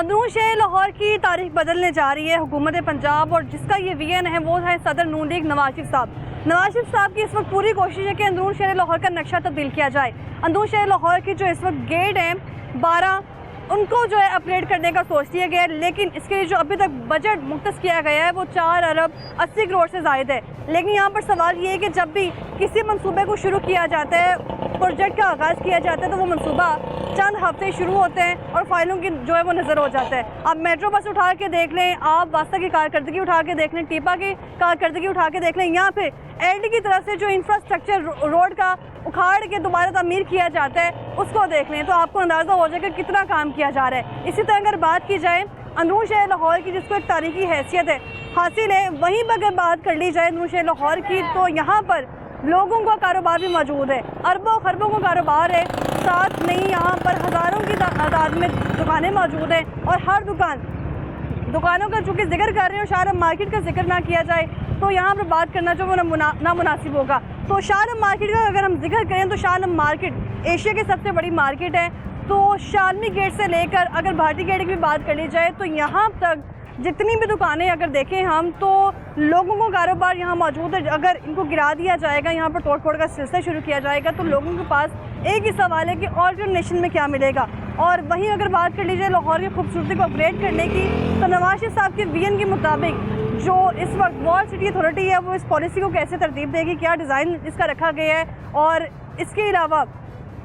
अंदरून शहर लाहौर की तारीख बदलने जा रही है हुकूमत पंजाब, और जिसका ये वीएन है वो है सदर नून लीग नवाज शरीफ साहब। नवाज शरीफ साहब की इस वक्त पूरी कोशिश है कि अंदरून शहर लाहौर का नक्शा तब्दील किया जाए। अंदरून शहर लाहौर की जो इस वक्त गेट हैं 12, उनको जो है अपग्रेड करने का सोच लिया गया है, लेकिन इसके लिए जो अभी तक बजट मुख्तस किया गया है वो 4 अरब 80 करोड़ से ज़ायद है। लेकिन यहाँ पर सवाल ये है कि जब भी किसी मंसूबे को शुरू किया जाता है, प्रोजेक्ट का आगाज़ किया जाता है, तो वो मंसूबा चंद हफ्ते शुरू होते हैं और फाइलों की जो है वो नज़र हो जाता है। आप मेट्रो बस उठा के देख लें, आप वास्ता की कारकर्दगी उठा के देख लें, टीपा की कारकर्दगी उठा के देख लें, यहाँ पे एलडी की तरफ से जो इंफ्रास्ट्रक्चर रोड का उखाड़ के दोबारा तामीर किया जाता है उसको देख लें, तो आपको अंदाज़ा हो जाएगा कितना काम किया जा रहा है। इसी तरह अगर बात की जाए अंदरून शहर लाहौर की, जिसको एक तारीखी हैसियत है हासिल है, वहीं पर अगर बात कर ली जाए अंदरून शहर लाहौर की, तो यहाँ पर लोगों का कारोबार भी मौजूद है, अरबों खरबों का कारोबार है। साथ नहीं यहाँ पर हज़ारों की तादाद में दुकानें मौजूद हैं, और हर दुकानों का चूँकि जिक्र कर रहे हैं और शाहराम मार्केट का जिक्र ना किया जाए तो यहाँ पर बात करना जो वो नामुनासिब होगा। तो शाहराम मार्केट का अगर हम जिक्र करें तो शाहराम मार्केट एशिया की सबसे बड़ी मार्केट है। तो शालमी गेट से लेकर अगर भाटी गेट की भी बात कर ली जाए तो यहाँ तक जितनी भी दुकानें अगर देखें हम, तो लोगों को कारोबार यहाँ मौजूद है। अगर इनको गिरा दिया जाएगा, यहाँ पर तोड़ फोड़ का सिलसिला शुरू किया जाएगा, तो लोगों के पास एक ही सवाल है कि ऑल्टरनेशन में क्या मिलेगा। और वहीं अगर बात कर लीजिए लाहौर की खूबसूरती को अपग्रेड करने की, तो नवाज शरीफ साहब के वीएन के मुताबिक जो इस वक्त वॉल सिटी अथॉरिटी है वो इस पॉलिसी को कैसे तरतीब देगी, क्या डिज़ाइन इसका रखा गया है, और इसके अलावा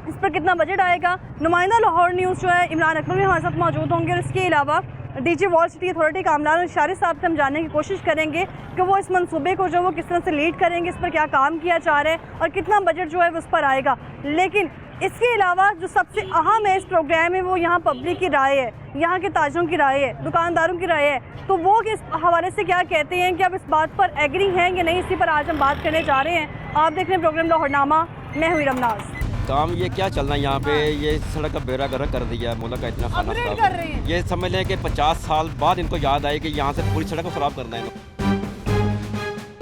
इस पर कितना बजट आएगा। नुमाइंदा लाहौर न्यूज़ जो है इमरान अकबर भी हमारे साथ मौजूद होंगे, और इसके अलावा DG wall city authority Kamran Ansari साहब से हम जानने की कोशिश करेंगे कि वो इस मंसूबे को जो वो किस तरह से लीड करेंगे, इस पर क्या काम किया जा रहा है और कितना बजट जो है उस पर आएगा। लेकिन इसके अलावा जो सबसे अहम है इस प्रोग्राम में वो यहाँ पब्लिक की राय है, यहाँ के ताजरों की राय है, दुकानदारों की राय है। तो वो किस हवाले से क्या कहते हैं कि अब इस बात पर एग्री हैं या नहीं, इसी पर आज हम बात करने जा रहे हैं। आप देख रहे हैं प्रोग्राम लाहौरनामा, मैं हुई रमनाज। काम ये क्या चलना है यहाँ पे, ये सड़क का बेड़ा गर्क कर दिया है, मुल्क का इतना खाना खराब। ये समझ लें कि 50 साल बाद इनको याद आए कि यहाँ से पूरी सड़क को खराब करना है।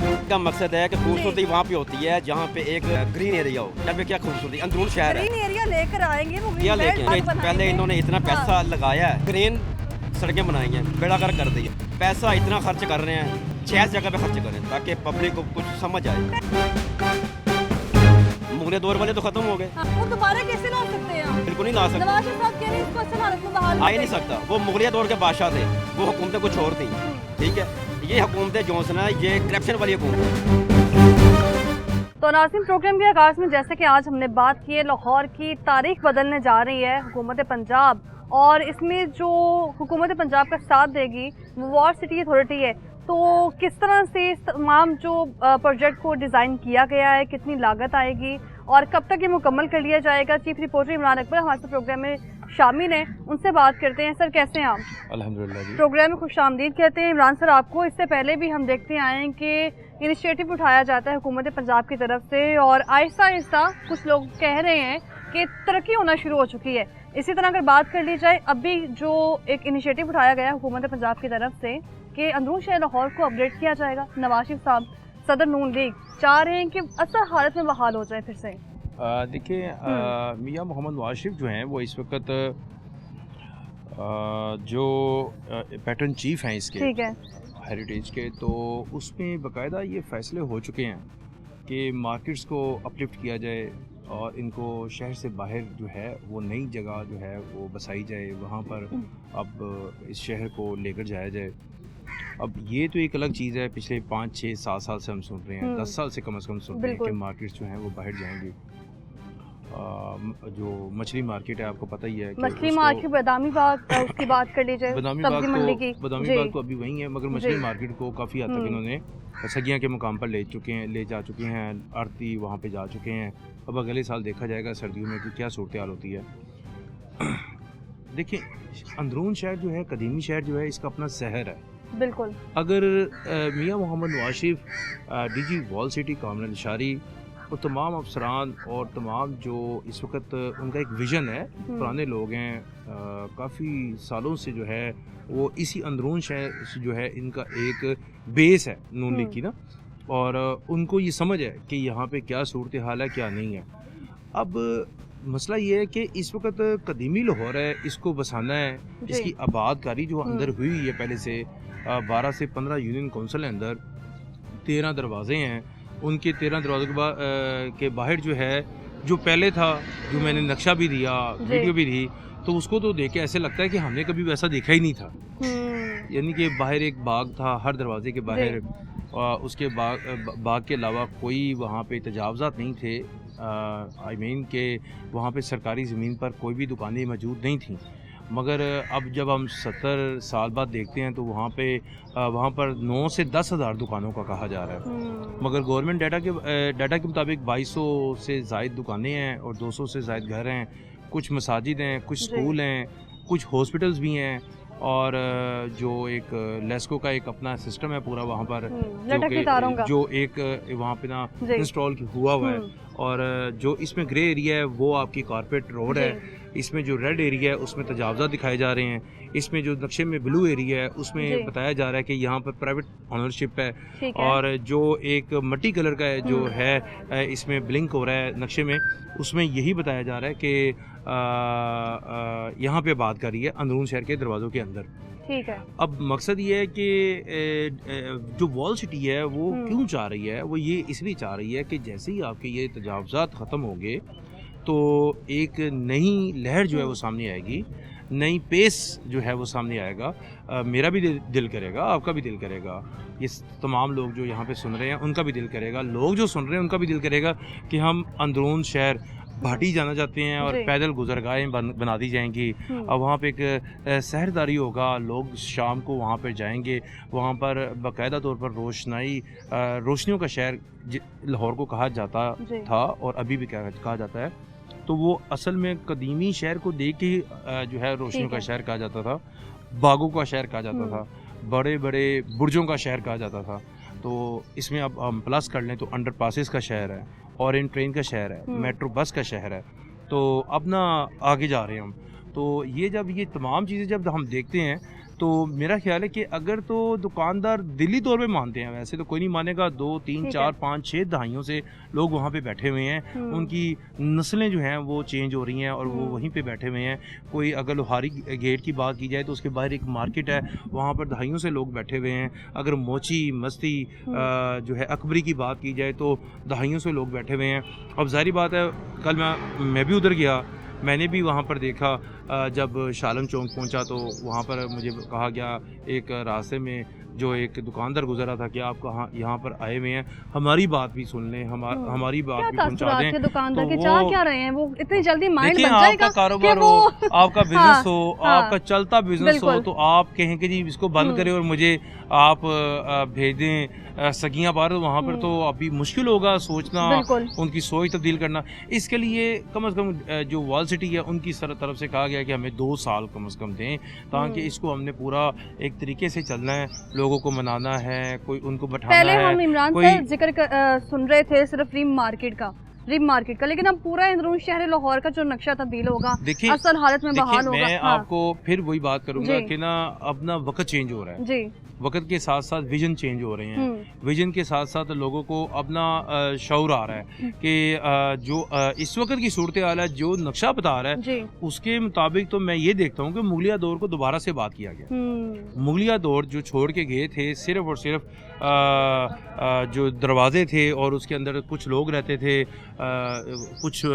इनका मकसद है कि खूबसूरती वहाँ पे होती है जहाँ पे एक ग्रीन एरिया हो। यहाँ पे क्या खूबसूरती, अंदरून शहर है, ग्रीन एरिया लेकर आएंगे वो क्या लेके पहले इन्होंने इतना पैसा लगाया है, ग्रीन सड़कें बनाई हैं, बेड़ा गर्क कर दिया, पैसा इतना खर्च कर रहे हैं, 6 जगह पे खर्च करें ताकि पब्लिक को कुछ समझ आए। मुगले दौर वाले तो खत्म हो गए, वो दोबारा कैसे ला सकते हैं? बिल्कुल नहीं ला सकते। नवाज शरीफ साहब कह रहे हैं इसको असल हालत में बहाल आ ही नहीं सकता। वो मुगलिया दौर के बादशाह थे, वो हुकूमतें कुछ और थी, ठीक है। ये हुकूमतें जॉनसन है, ये करप्शन वाली हुकूमत। तो नाज़रीन, प्रोग्राम के आगाज़ में जैसे कि आज हमने बात की है लाहौर की तारीख बदलने जा रही है हुकूमत पंजाब, और इसमें जो हुकूमत पंजाब का साथ देगी वो वॉल सिटी अथॉरिटी है। तो किस तरह से इस तमाम जो प्रोजेक्ट को डिज़ाइन किया गया है, कितनी लागत आएगी और कब तक ये मुकम्मल कर लिया जाएगा, चीफ रिपोर्टर इमरान अकबर हमारे साथ प्रोग्राम में शामिल हैं, उनसे बात करते हैं। सर कैसे हैं आप? अल्हम्दुलिल्लाह जी। प्रोग्राम में खुशामदीद कहते हैं इमरान सर आपको। इससे पहले भी हम देखते आए हैं कि इनिशिएटिव उठाया जाता है हुकूमत पंजाब की तरफ से, और आहिस्ता आहिस्ता कुछ लोग कह रहे हैं कि तरक्की होना शुरू हो चुकी है। इसी तरह अगर बात कर ली जाए, अभी जो एक इनिशिएटिव उठाया गया हुकूमत पंजाब की तरफ से कि अंदरून शहर लाहौर को अपग्रेड किया जाएगा, नवाज शरीफ साहब सदर नून लीग चाह रहे हैं कि असल हालत में बहाल हो जाए फिर से। देखिए, मियां मोहम्मद नवाज शरीफ जो हैं वो इस वक्त जो पैटर्न चीफ हैं इसके, ठीक है, हेरिटेज के, तो उसमें बाकायदा ये फैसले हो चुके हैं कि मार्केट्स को अपलिफ्ट किया जाए और इनको शहर से बाहर जो है वो नई जगह जो है वो बसाई जाए, वहाँ पर अब इस शहर को लेकर जाया जाए। अब ये तो एक अलग चीज़ है, पिछले 5, 6, 7 साल से हम सुन रहे हैं, 10 साल से कम सुन रहे हैं कि मार्केट्स जो हैं वो बाहर जाएंगी। जो मछली मार्केट है आपको पता ही है, मछली मार्केट बदामी बाग उसकी बात कर लीजिए, बदामी बाग तो अभी वही है, मगर मछली मार्केट को काफ़ी हद तक इन्होंने सगियाँ के मुकाम पर ले जा चुके हैं, आरती वहाँ पे जा चुके हैं। अब अगले साल देखा जाएगा सर्दियों में कि क्या सूरत हाल होती है। देखिए, अंदरून शहर जो है, कदीमी शहर जो है, इसका अपना शहर है। बिल्कुल। अगर मियां Mohammad Nawaz Sharif, DG wall city Kamran Ansari और तमाम अफसरान और तमाम जो इस वक्त उनका एक विज़न है, पुराने लोग हैं, काफ़ी सालों से जो है वो इसी अंदरून शहर जो है इनका एक बेस है नून लीग की ना, और उनको ये समझ है कि यहाँ पे क्या सूरत हाल है क्या नहीं है। अब मसला ये है कि इस वक्त कदीमी लाहौर है, इसको बसाना है, जी। इसकी आबादकारी जो अंदर हुई है पहले से 12 से 15 यूनियन काउंसिल है अंदर, 13 दरवाजे हैं, उनके 13 दरवाज़ों के बाहर जो है, जो पहले था, जो मैंने नक्शा भी दिया, जी। वीडियो भी दी, तो उसको तो देख के ऐसे लगता है कि हमने कभी वैसा देखा ही नहीं था। यानी कि बाहर एक बाग था, हर दरवाजे के बाहर, उसके बाग के अलावा कोई वहाँ पे तजावज़ात नहीं थे। आई मीन के वहाँ पे सरकारी ज़मीन पर कोई भी दुकानें मौजूद नहीं थी। मगर अब जब हम 70 साल बाद देखते हैं तो वहाँ पर 9 से 10 हज़ार दुकानों का कहा जा रहा है। मगर गवर्नमेंट डाटा के मुताबिक 2200 से ज़ायद दुकानें हैं और 200 से ज़ायद घर हैं, कुछ मसाजिद हैं, कुछ स्कूल हैं, कुछ हॉस्पिटल्स भी हैं, और जो एक लेस्को का एक अपना सिस्टम है पूरा वहाँ पर, जो एक वहाँ पे ना इंस्टॉल हुआ हुआ है। और जो इसमें ग्रे एरिया है वो आपकी कारपेट रोड है, इसमें जो रेड एरिया है उसमें तजावज़ात दिखाए जा रहे हैं, इसमें जो नक्शे में ब्लू एरिया है उसमें बताया जा रहा है कि यहाँ पर प्राइवेट ऑनरशिप है, और जो एक मट्टी कलर का है जो है इसमें ब्लिंक हो रहा है नक्शे में, उसमें यही बताया जा रहा है कि यहाँ पे बात कर रही है अंदरून शहर के दरवाज़ों के अंदर। ठीक है। अब मकसद ये है कि जो वॉल सिटी है वो क्यों चाह रही है, वो ये इसलिए चाह रही है कि जैसे ही आपके ये तजावज़ात ख़त्म होंगे तो एक नई लहर जो है वो सामने आएगी, नई पेस जो है वो सामने आएगा। मेरा भी दिल करेगा, आपका भी दिल करेगा, ये तमाम लोग जो यहाँ पे सुन रहे हैं उनका भी दिल करेगा, लोग जो सुन रहे हैं उनका भी दिल करेगा कि हम अंदरून शहर भाटी जाना चाहते हैं और पैदल गुजरगाहें बना दी जाएंगी। अब वहाँ पे एक सहरदारी होगा, लोग शाम को वहाँ पर जाएंगे, वहाँ पर बाकायदा तौर पर रोशनियों का शहर लाहौर को कहा जाता था और अभी भी कहा जाता है। तो वो असल में कदीमी शहर को देख के जो है रोशनियों का शहर कहा जाता था, बागों का शहर कहा जाता था, बड़े बड़े बुर्जों का शहर कहा जाता था। तो इसमें अब हम प्लस कर लें तो अंडर पासेस का शहर है, और इन ट्रेन का शहर है, मेट्रो बस का शहर है। तो अब ना आगे जा रहे हैं हम। तो ये तमाम चीज़ें जब हम देखते हैं तो मेरा ख्याल है कि अगर तो दुकानदार दिली तौर पे मानते हैं, वैसे तो कोई नहीं मानेगा, 2, 3, 4, 5, 6 दहाइयों से लोग वहाँ पे बैठे हुए हैं, उनकी नस्लें जो हैं वो चेंज हो रही हैं और वो वहीं पे बैठे हुए हैं। कोई अगर लोहारी गेट की बात की जाए तो उसके बाहर एक मार्केट है, वहाँ पर दहाइयों से लोग बैठे हुए हैं। अगर मोची मस्ती जो है अकबरी की बात की जाए तो दहाइयों से लोग बैठे हुए हैं। अब जाहिर बात है, कल मैं भी उधर गया, मैंने भी वहाँ पर देखा, जब शालम चौक पहुँचा तो वहाँ पर मुझे कहा गया एक रास्ते में जो एक दुकानदार गुजरा था कि आप कहाँ यहाँ पर आए हुए हैं, हमारी बात भी सुन लें, हमारी बात भी पहुँचा दें। दुकानदार के चाह क्या रहे हैं, वो इतनी जल्दी माइंड बन जाएगा, आपका कारोबार हो, आपका बिजनेस हो, आपका चलता बिजनेस हो, तो आप कहें कि जी इसको बंद करें और मुझे आप भेज दें सगियाँ पार, वहाँ पर तो अभी मुश्किल होगा सोचना, उनकी सोच तब्दील करना। इसके लिए कम से कम जो वॉल सिटी है उनकी तरफ से कहा गया कि हमें 2 साल कम से कम दें, ताकि इसको हमने पूरा एक तरीके से चलना है, लोगों को मनाना है, कोई उनको बैठाना है। पहले हम इमरान सर जिक्र सुन रहे थे सिर्फ रिम मार्केट का, लेकिन अब पूरा अंदरून शहर लाहौर का जो नक्शा तब्दील होगा, असल हालत में बहाल होगा। मैं आपको फिर वही बात करूंगा कि ना अब ना वक्त चेंज हो रहा है जी, वक्त के साथ साथ विजन चेंज हो रहे हैं, विजन के साथ साथ लोगों को अपना शऊर आ रहा है कि जो इस वक्त की सूरत हाल है, जो नक्शा बता रहा है उसके मुताबिक तो मैं ये देखता हूँ कि मुगलिया दौर को दोबारा से बात किया गया। मुगलिया दौर जो छोड़ के गए थे, सिर्फ और सिर्फ जो दरवाजे थे और उसके अंदर कुछ लोग रहते थे, कुछ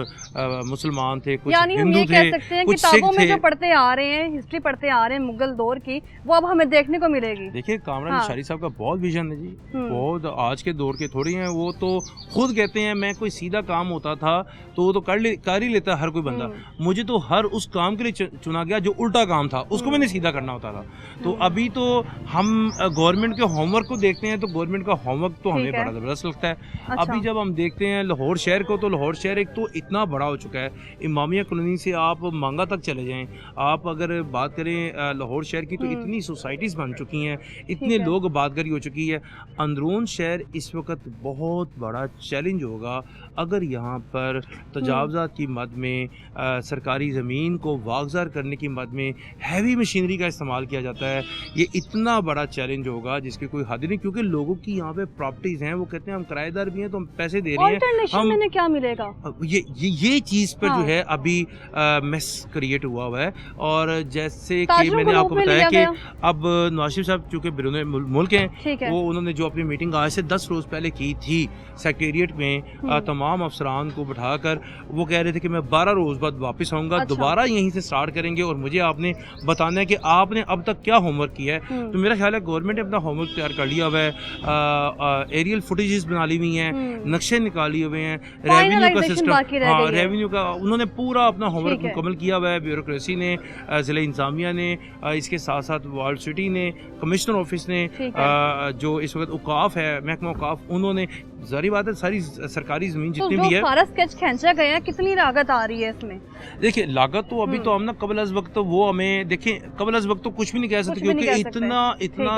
मुसलमान थे, कुछ हिंदू थे, कुछ सिख थे। में जो पढ़ते आ रहे हैं, हिस्ट्री पढ़ते आ रहे हैं मुगल दौर की, वो अब हमें देखने को मिलेगी। देखिए कामरान निशारी साहब का बहुत विजन है जी, बहुत आज के दौर के थोड़ी हैं, वो तो खुद कहते हैं मैं कोई सीधा काम होता था तो वो तो कर ही लेता हर कोई बंदा, मुझे तो हर उस काम के लिए चुना गया जो उल्टा काम था, उसको मैंने सीधा करना होता था। तो अभी तो हम गवर्नमेंट के होमवर्क को देखते हैं तो गवर्नमेंट का होमवर्क तो हमें बड़ा ज़बरदस्त लगता है। अच्छा। अभी जब हम देखते हैं लाहौर शहर को, तो लाहौर शहर एक तो इतना बड़ा हो चुका है, इमामिया कॉलोनी से आप मांगा तक चले जाएं, आप अगर बात करें लाहौर शहर की तो इतनी सोसाइटीज़ बन चुकी हैं, इतने लोग आबादकारी हो चुकी है। अंदरून शहर इस वक्त बहुत बड़ा चैलेंज होगा अगर यहाँ पर तजावज़ात की मद में सरकारी ज़मीन को वागज़ार करने की मद में हैवी मशीनरी का इस्तेमाल किया जाता है। ये इतना बड़ा चैलेंज होगा जिसकी कोई हद नहीं, क्योंकि लोगों की यहाँ पे प्रॉपर्टीज़ हैं, वो कहते हैं हम किराएदार भी हैं तो हम पैसे दे रहे हैं, हम क्या मिलेगा। ये चीज़ पर जो है अभी मेस क्रिएट हुआ है। और जैसे कि मैंने आपको बताया कि अब नवाज शरीफ साहब चूँकि बिरूने मुल्क हैं, वो उन्होंने जो अपनी मीटिंग आज से 10 रोज़ पहले की थी सेक्रेटेरिएट में तमाम अफसरान को बिठाकर, वो कह रहे थे कि मैं 12 रोज़ बाद वापस आऊँगा, दोबारा यहीं से स्टार्ट करेंगे और मुझे आपने बताना है कि आपने अब तक क्या होमवर्क किया है। तो मेरा ख्याल है गवर्नमेंट ने अपना होमवर्क तैयार कर लिया हुआ है, एरियल फुटेजेस बना ली हुई हैं, नक्शे निकाले हुए हैं, रेवेन्यू का सिस्टम, हाँ रेवेन्यू का उन्होंने पूरा अपना होमवर्क मुकम्मल किया हुआ है। ब्यूरोक्रेसी ने, ज़िला इंतज़ामिया ने, इसके साथ साथ वर्ल्ड सिटी ने, कमिश्नर ऑफिस ने, जो इस वक्त औकाफ है, महकमा औकाफ, उन्होंने, जारी बात है सारी सरकारी ज़मीन जितनी भी है। सारा स्केच खींचा गया है, कितनी लागत आ रही है इसमें? देखिए लागत तो अभी तो हम ना कबल अज़ वक्त तो वो हमें देखें, कबल अज़ वक्त तो कुछ भी नहीं कह सकते, क्योंकि इतना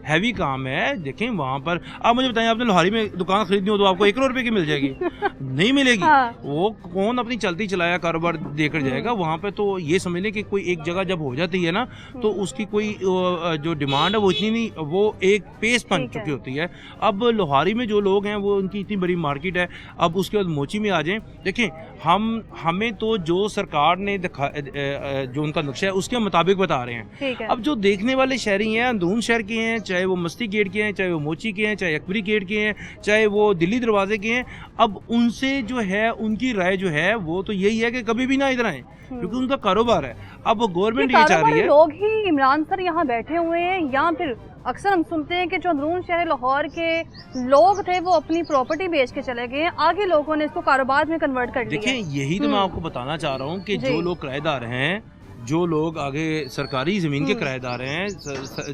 हैवी काम है। देखें वहाँ पर आप मुझे बताएं, आपने लोहारी में दुकान खरीदनी हो तो आपको 1 करोड़ रुपए की मिल जाएगी? नहीं मिलेगी। वो कौन अपनी चलती चलाया कारोबार देकर जाएगा? वहाँ पे तो ये समझ लें कि कोई एक जगह जब हो जाती है ना, तो उसकी कोई जो डिमांड है वो इतनी नहीं, वो एक पेस बन चुकी होती है। अब लोहारी में जो लोग हैं वो उनकी इतनी बड़ी मार्केट है। अब उसके बाद मोची में आ जाएं, देखें हमें तो जो सरकार ने जो उनका नक्शा है उसके मुताबिक बता रहे हैं। अब जो देखने वाले शहरी हैं, अंदरून शहर के हैं, चाहे वो मस्ती गेट के हैं, चाहे वो मोची के हैं, चाहे अकबरी गेट के हैं, चाहे वो दिल्ली दरवाजे के हैं, अब उनसे जो है उनकी राय जो है वो तो यही है कि कभी भी ना इधर आए, क्योंकि उनका कारोबार है। अब गवर्नमेंट ये चाह रही है, लोग ही इमरान सर यहाँ बैठे हुए हैं, या फिर अक्सर हम सुनते हैं कि जो अंदरून शहर लाहौर के लोग थे वो अपनी प्रॉपर्टी बेच के चले गए हैं, आगे लोगों ने इसको कारोबार में कन्वर्ट कर लिया। देखिए यही तो मैं आपको बताना चाह रहा हूँ कि जो लोग किराएदार हैं, जो लोग आगे सरकारी ज़मीन के किराएदार हैं,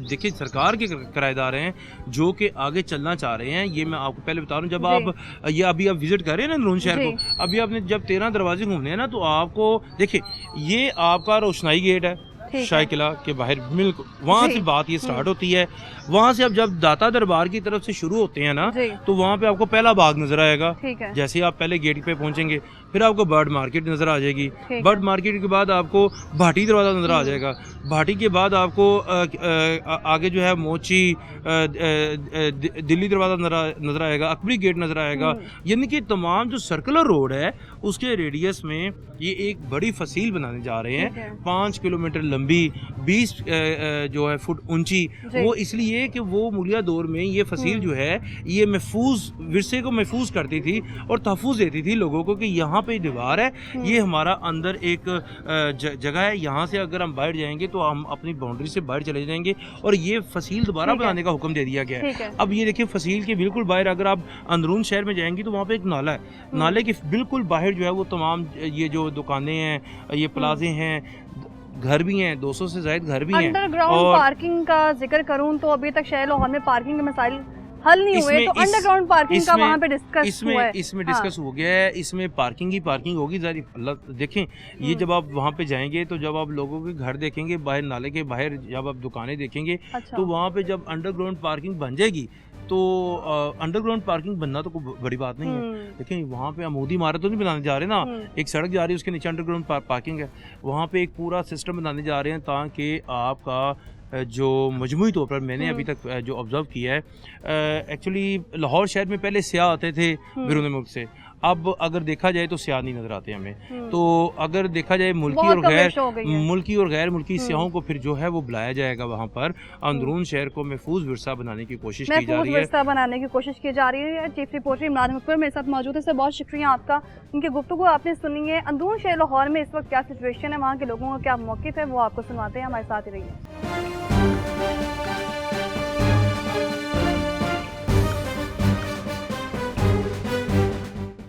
देखिए सरकार के किराएदार हैं, जो कि आगे चलना चाह रहे हैं। ये मैं आपको पहले बता रहा हूँ, जब आप ये अभी आप विजिट कर रहे हैं ना अंदरून शहर को, अभी आपने जब 13 दरवाजे घूमने हैं ना, तो आपको देखिए ये आपका रोशनाई गेट है शाही किला के बाहर, बिल्कुल वहाँ से बात ये स्टार्ट होती है। वहाँ से अब जब दाता दरबार की तरफ से शुरू होते हैं ना, तो वहाँ पे आपको पहला बाग नजर आएगा। जैसे आप पहले गेट पे पहुँचेंगे, फिर आपको बर्ड मार्केट नजर आ जाएगी। बर्ड मार्केट के बाद आपको भाटी दरवाज़ा नजर आ जाएगा। भाटी के बाद आपको आगे जो है मोची, दिल्ली दरवाज़ा नजर आएगा, अकबरी गेट नजर आएगा। यानी कि तमाम जो सर्कुलर रोड है उसके रेडियस में ये एक बड़ी फसील बनाने जा रहे हैं, 5 किलोमीटर लंबी, 20 जो है फुट ऊंची। वो इसलिए कि वो मुगलिया दौर में ये फसील जो है ये महफूज, विरसे को महफूज करती थी और तहफ़्फ़ुज़ देती थी लोगों को कि यहाँ पे दीवार है, ये हमारा अंदर एक जगह है, यहाँ से अगर हम बाहर जाएंगे तो हम अपनी बाउंड्री से बाहर चले जाएंगे, और ये फसील दोबारा बनाने का हुक्म दे दिया गया है। अब ये देखिए फसील के बिल्कुल बाहर अगर आप अंदरून शहर में जाएंगी तो वहाँ पे एक नाला है, नाले के बिल्कुल बाहर जो है वो तमाम ये जो दुकानें हैं, ये प्लाजे हैं, घर भी हैं, 200 से ज़ायद घर भी हैं। अंडरग्राउंड पार्किंग का जिक्र करूं तो अभी तक शहर लाहौर में पार्किंग के मसाइल हल नहीं हुए, तो अंडरग्राउंड पार्किंग का वहाँ पे डिस्कस हुआ है। इसमें डिस्कस हो गया है, इसमें पार्किंग ही पार्किंग होगी। देखें ये जब आप वहाँ पे जाएंगे तो जब आप लोगों के घर देखेंगे, बाहर नाले के बाहर जब आप दुकानें देखेंगे, तो वहाँ पे जब अंडरग्राउंड पार्किंग बन जाएगी तो अंडरग्राउंड पार्किंग बनना तो कोई बड़ी बात नहीं है। लेकिन वहाँ पे अमूदी इमारत तो नहीं बनाने जा रहे ना, एक सड़क जा रही है उसके नीचे अंडरग्राउंड पार्किंग है, वहाँ पे एक पूरा सिस्टम बनाने जा रहे हैं ताकि आपका जो मजमूई तौर पर मैंने अभी तक जो ऑब्जर्व किया है, एक्चुअली लाहौर शहर में पहले सियाह आते थे बैरून मुल्क से, अब अगर देखा जाए तो सियाह नहीं नजर आते हमें। तो अगर देखा जाए मुल्की और गैर मुल्की सियाहों को फिर जो है वो बुलाया जाएगा वहाँ पर। अंदरून शहर को महफूज विरसा बनाने की कोशिश की जा रही है। चीफ रिपोर्टर इमरान मुखबिर मेरे साथ मौजूद है, सर बहुत शुक्रिया आपका। इनकी गुफ्तगू आपने सुनी है। अंदरून शहर लाहौर में इस वक्त क्या सिचुएशन है, वहाँ के लोगों का क्या मौक़िफ़ है, वो आपको सुनवाते हैं, हमारे साथ ही रहिए।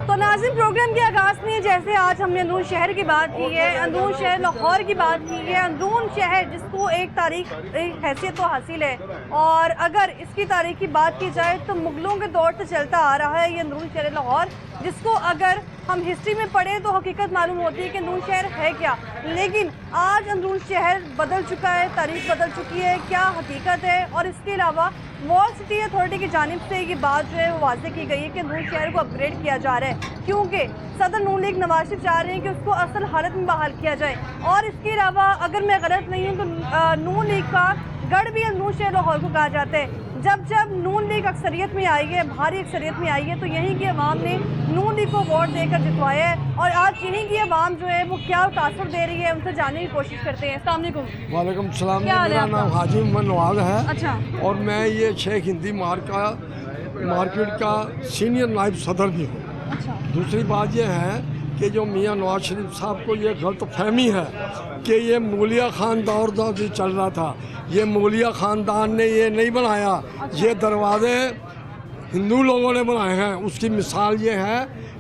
तो नाज़रीन, प्रोग्राम के आगाज़ में जैसे आज हमने अंदरून शहर की बात की है, अंदरून शहर लाहौर की बात की है, अंदरून शहर जिसको एक तारीख, एक हैसियत तो हासिल है और अगर इसकी तारीख की बात की जाए तो मुगलों के दौर से चलता आ रहा है ये अंदरून शहर लाहौर, जिसको अगर हम हिस्ट्री में पढ़ें तो हकीकत मालूम होती है कि अंदरून शहर है क्या। लेकिन आज अंदरून शहर बदल चुका है, तारीख बदल चुकी है, क्या हकीकत है। और इसके अलावा वॉल सिटी अथॉरिटी की जानिब से ये बात जो है वो वाज़ेह की गई है कि अंदरून शहर को अपग्रेड किया जा रहा है, क्योंकि सदर नून लीग नवाज शरीफ चाह रहे हैं कि उसको असल हालत में बहाल किया जाए। और इसके अलावा अगर मैं गलत नहीं हूँ तो नून लीग का गढ़ भी अंदरून शहर लाहौर को कहा जाता है। जब जब नून लीग अक्सरियत में आई है, भारी अक्सरियत में आई है, तो यहीं की अवाम ने नून लीग को वोट देकर जितवाया है। और आज यहीं की अवाम जो है वो क्या तासुर दे रही है, उनसे जानने की कोशिश करते हैं। अस्सलाम वालेकुम। वालेकुम सलाम। क्या हाल है मेरा नाम आपका? हाजी मोहम्मद नवाज है। अच्छा। और मैं ये शेख हिंदी मार्केट का सीनियर नायब सदर भी हूँ। अच्छा। दूसरी बात यह है कि जो मियाँ नवाज शरीफ साहब को ये गलत फहमी है कि ये मुगलिया ख़ानदान से चल रहा था, ये मुगलिया ख़ानदान ने ये नहीं बनाया, ये दरवाज़े हिंदू लोगों ने बनाए हैं। उसकी मिसाल ये है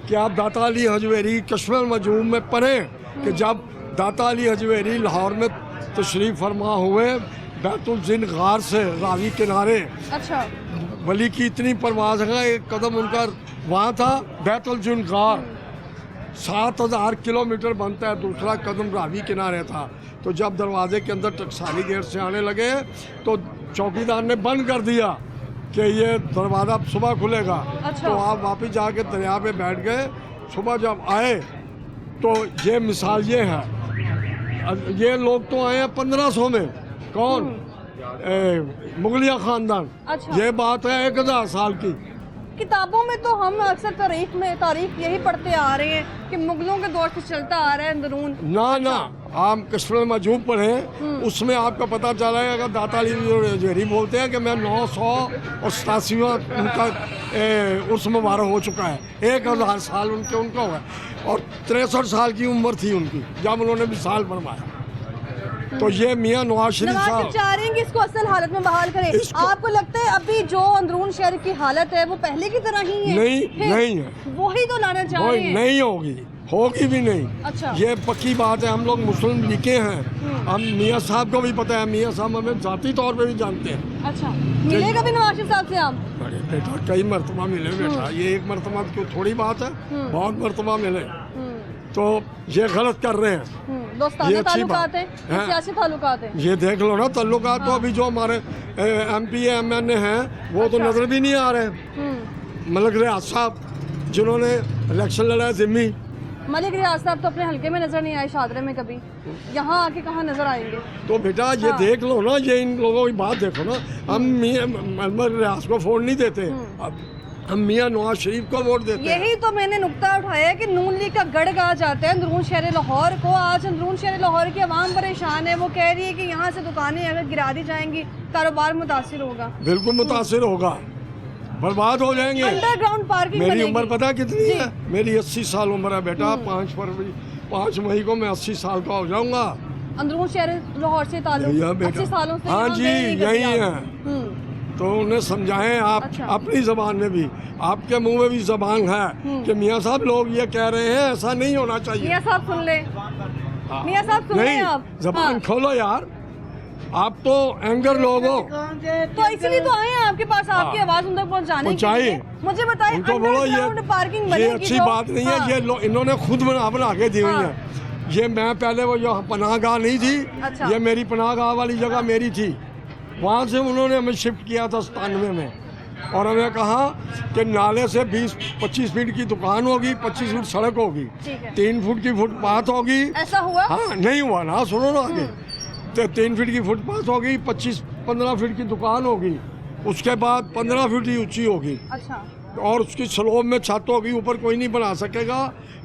कि आप दाता अली हजवेरी कश्मीर मजूम में पढ़ें कि जब दाता अली हजवेरी लाहौर में तशरीफ़ फरमा हुए बैतुल जिन गार से रावी किनारे, अच्छा। वली की इतनी परवाज़ है, एक कदम उनका वहाँ था बैतुल जिन गार, 7000 किलोमीटर बनता है, दूसरा कदम रावी किनारे था। तो जब दरवाजे के अंदर टकसाली गेट से आने लगे तो चौकीदार ने बंद कर दिया कि ये दरवाज़ा सुबह खुलेगा। अच्छा। तो आप वापस जाके दरिया पे बैठ गए। सुबह जब आए तो ये मिसाल ये है, ये लोग तो आए हैं 1500 में, कौन? मुगलिया ख़ानदान। अच्छा। ये बात है 1000 साल की। किताबों में तो हम अक्सर तारीख यही पढ़ते आ रहे हैं कि मुगलों के दौर से चलता आ रहा है अंदरून। ना आप कश्मीर मजूब पढ़े, उसमें आपको पता चला है, अगर दाता अली हजवेरी बोलते हैं कि मैं 987वां उनका उर्स मुबारक हो चुका है, 1000 साल उनका हुआ है और 63 साल की उम्र थी उनकी जब उन्होंने मिसाल फरमाया। तो ये मियाँ नवाज शरीफ साहब चाह रहे हैं कि इसको असल हालत में बहाल करें। आपको लगता है अभी जो अंदरून शहर की हालत है वो पहले की तरह ही है? नहीं है, वही तो लाना चाह रहे हैं। नहीं होगी भी नहीं। अच्छा। ये पक्की बात है। हम लोग मुस्लिम लिखे हैं, हम मियाँ साहब को भी पता है, मियाँ साहब हमें जाती तौर पे भी जानते हैं। अच्छा। मिले कभी नवाज शरीफ साहब से आप? अरे बेटा कई मरतबा मिले बेटा, ये एक मरतबा क्यों थोड़ी बात है, बहुत मरतबा मिले। तो ये गलत कर रहे हैं। दोस्ताना ताल्लुकात हैं, सियासी ताल्लुकात हैं। ये देख लो ना ताल्लुकात। तो अभी जो हमारे MP MNA हैं वो तो नजर भी नहीं आ रहे। मलिक रियाज साहब जिन्होंने इलेक्शन लड़ा है, जिम्मी मलिक रियाज साहब तो अपने हल्के में नजर नहीं आए शादरे में कभी, यहाँ आके कहाँ नजर आएंगे? तो बेटा ये देख लो ना, ये इन लोगों की बात देखो ना। हम मलिक रियाज को वोट नहीं देते, हम मियाँ नवाज शरीफ को वोट देते हैं। यही तो मैंने नुक्ता उठाया कि नून लीग का गढ़ कहा जाता है अंदरून शहर लाहौर को। आज अंदरून शहर लाहौर की आवाम परेशान है, वो कह रही है कि यहाँ से दुकानें अगर गिरा दी जाएंगी कारोबार मुतासिर होगा। बिल्कुल मुतासिर होगा, बर्बाद हो जाएंगे। अंडरग्राउंड पार्किंग मेरी उम्र पता कितनी है? मेरी 80 साल उम्र है बेटा। 5 मई को मैं 80 साल का हो जाऊंगा। अंदरून शहर लाहौर से ताल्लुक 80 सालों से? हाँ जी, यही है। तो उन्हें समझाएं आप। अच्छा। अपनी ज़बान में भी, आपके मुंह में भी ज़बान है कि मियाँ साहब लोग ये कह रहे हैं, ऐसा नहीं होना चाहिए। मियाँ साहब सुन ले, मियाँ साहब सुन ले आप। ज़बान खोलो यार, आप तो एंगर लोग हो। तो इसलिए तो आए हैं आपके पास, आपकी आवाज़ उन तक पहुँचाने के लिए। मुझे बताइए उनको बोलो ये अच्छी बात नहीं है, ये इन्होंने खुद बना के दी हुई है। ये मैं पहले वो जो पनाहगाह नहीं थी, अच्छा। ये मेरी पनाहगाह वाली जगह मेरी थी, वहाँ से उन्होंने हमें शिफ्ट किया था 97 में। और हमें कहा कि नाले से 20-25 फीट की दुकान होगी, 25 फीट सड़क होगी, 3 फुट की फुटपाथ होगी। ऐसा हुआ? हाँ, नहीं हुआ ना, सुनो ना आगे। तो 3 फीट की फुटपाथ होगी, 25-15 फीट की दुकान होगी, उसके बाद 15 फीट ही ऊंची होगी। अच्छा। और उसकी स्लोब में छत होगी, ऊपर कोई नहीं बना सकेगा।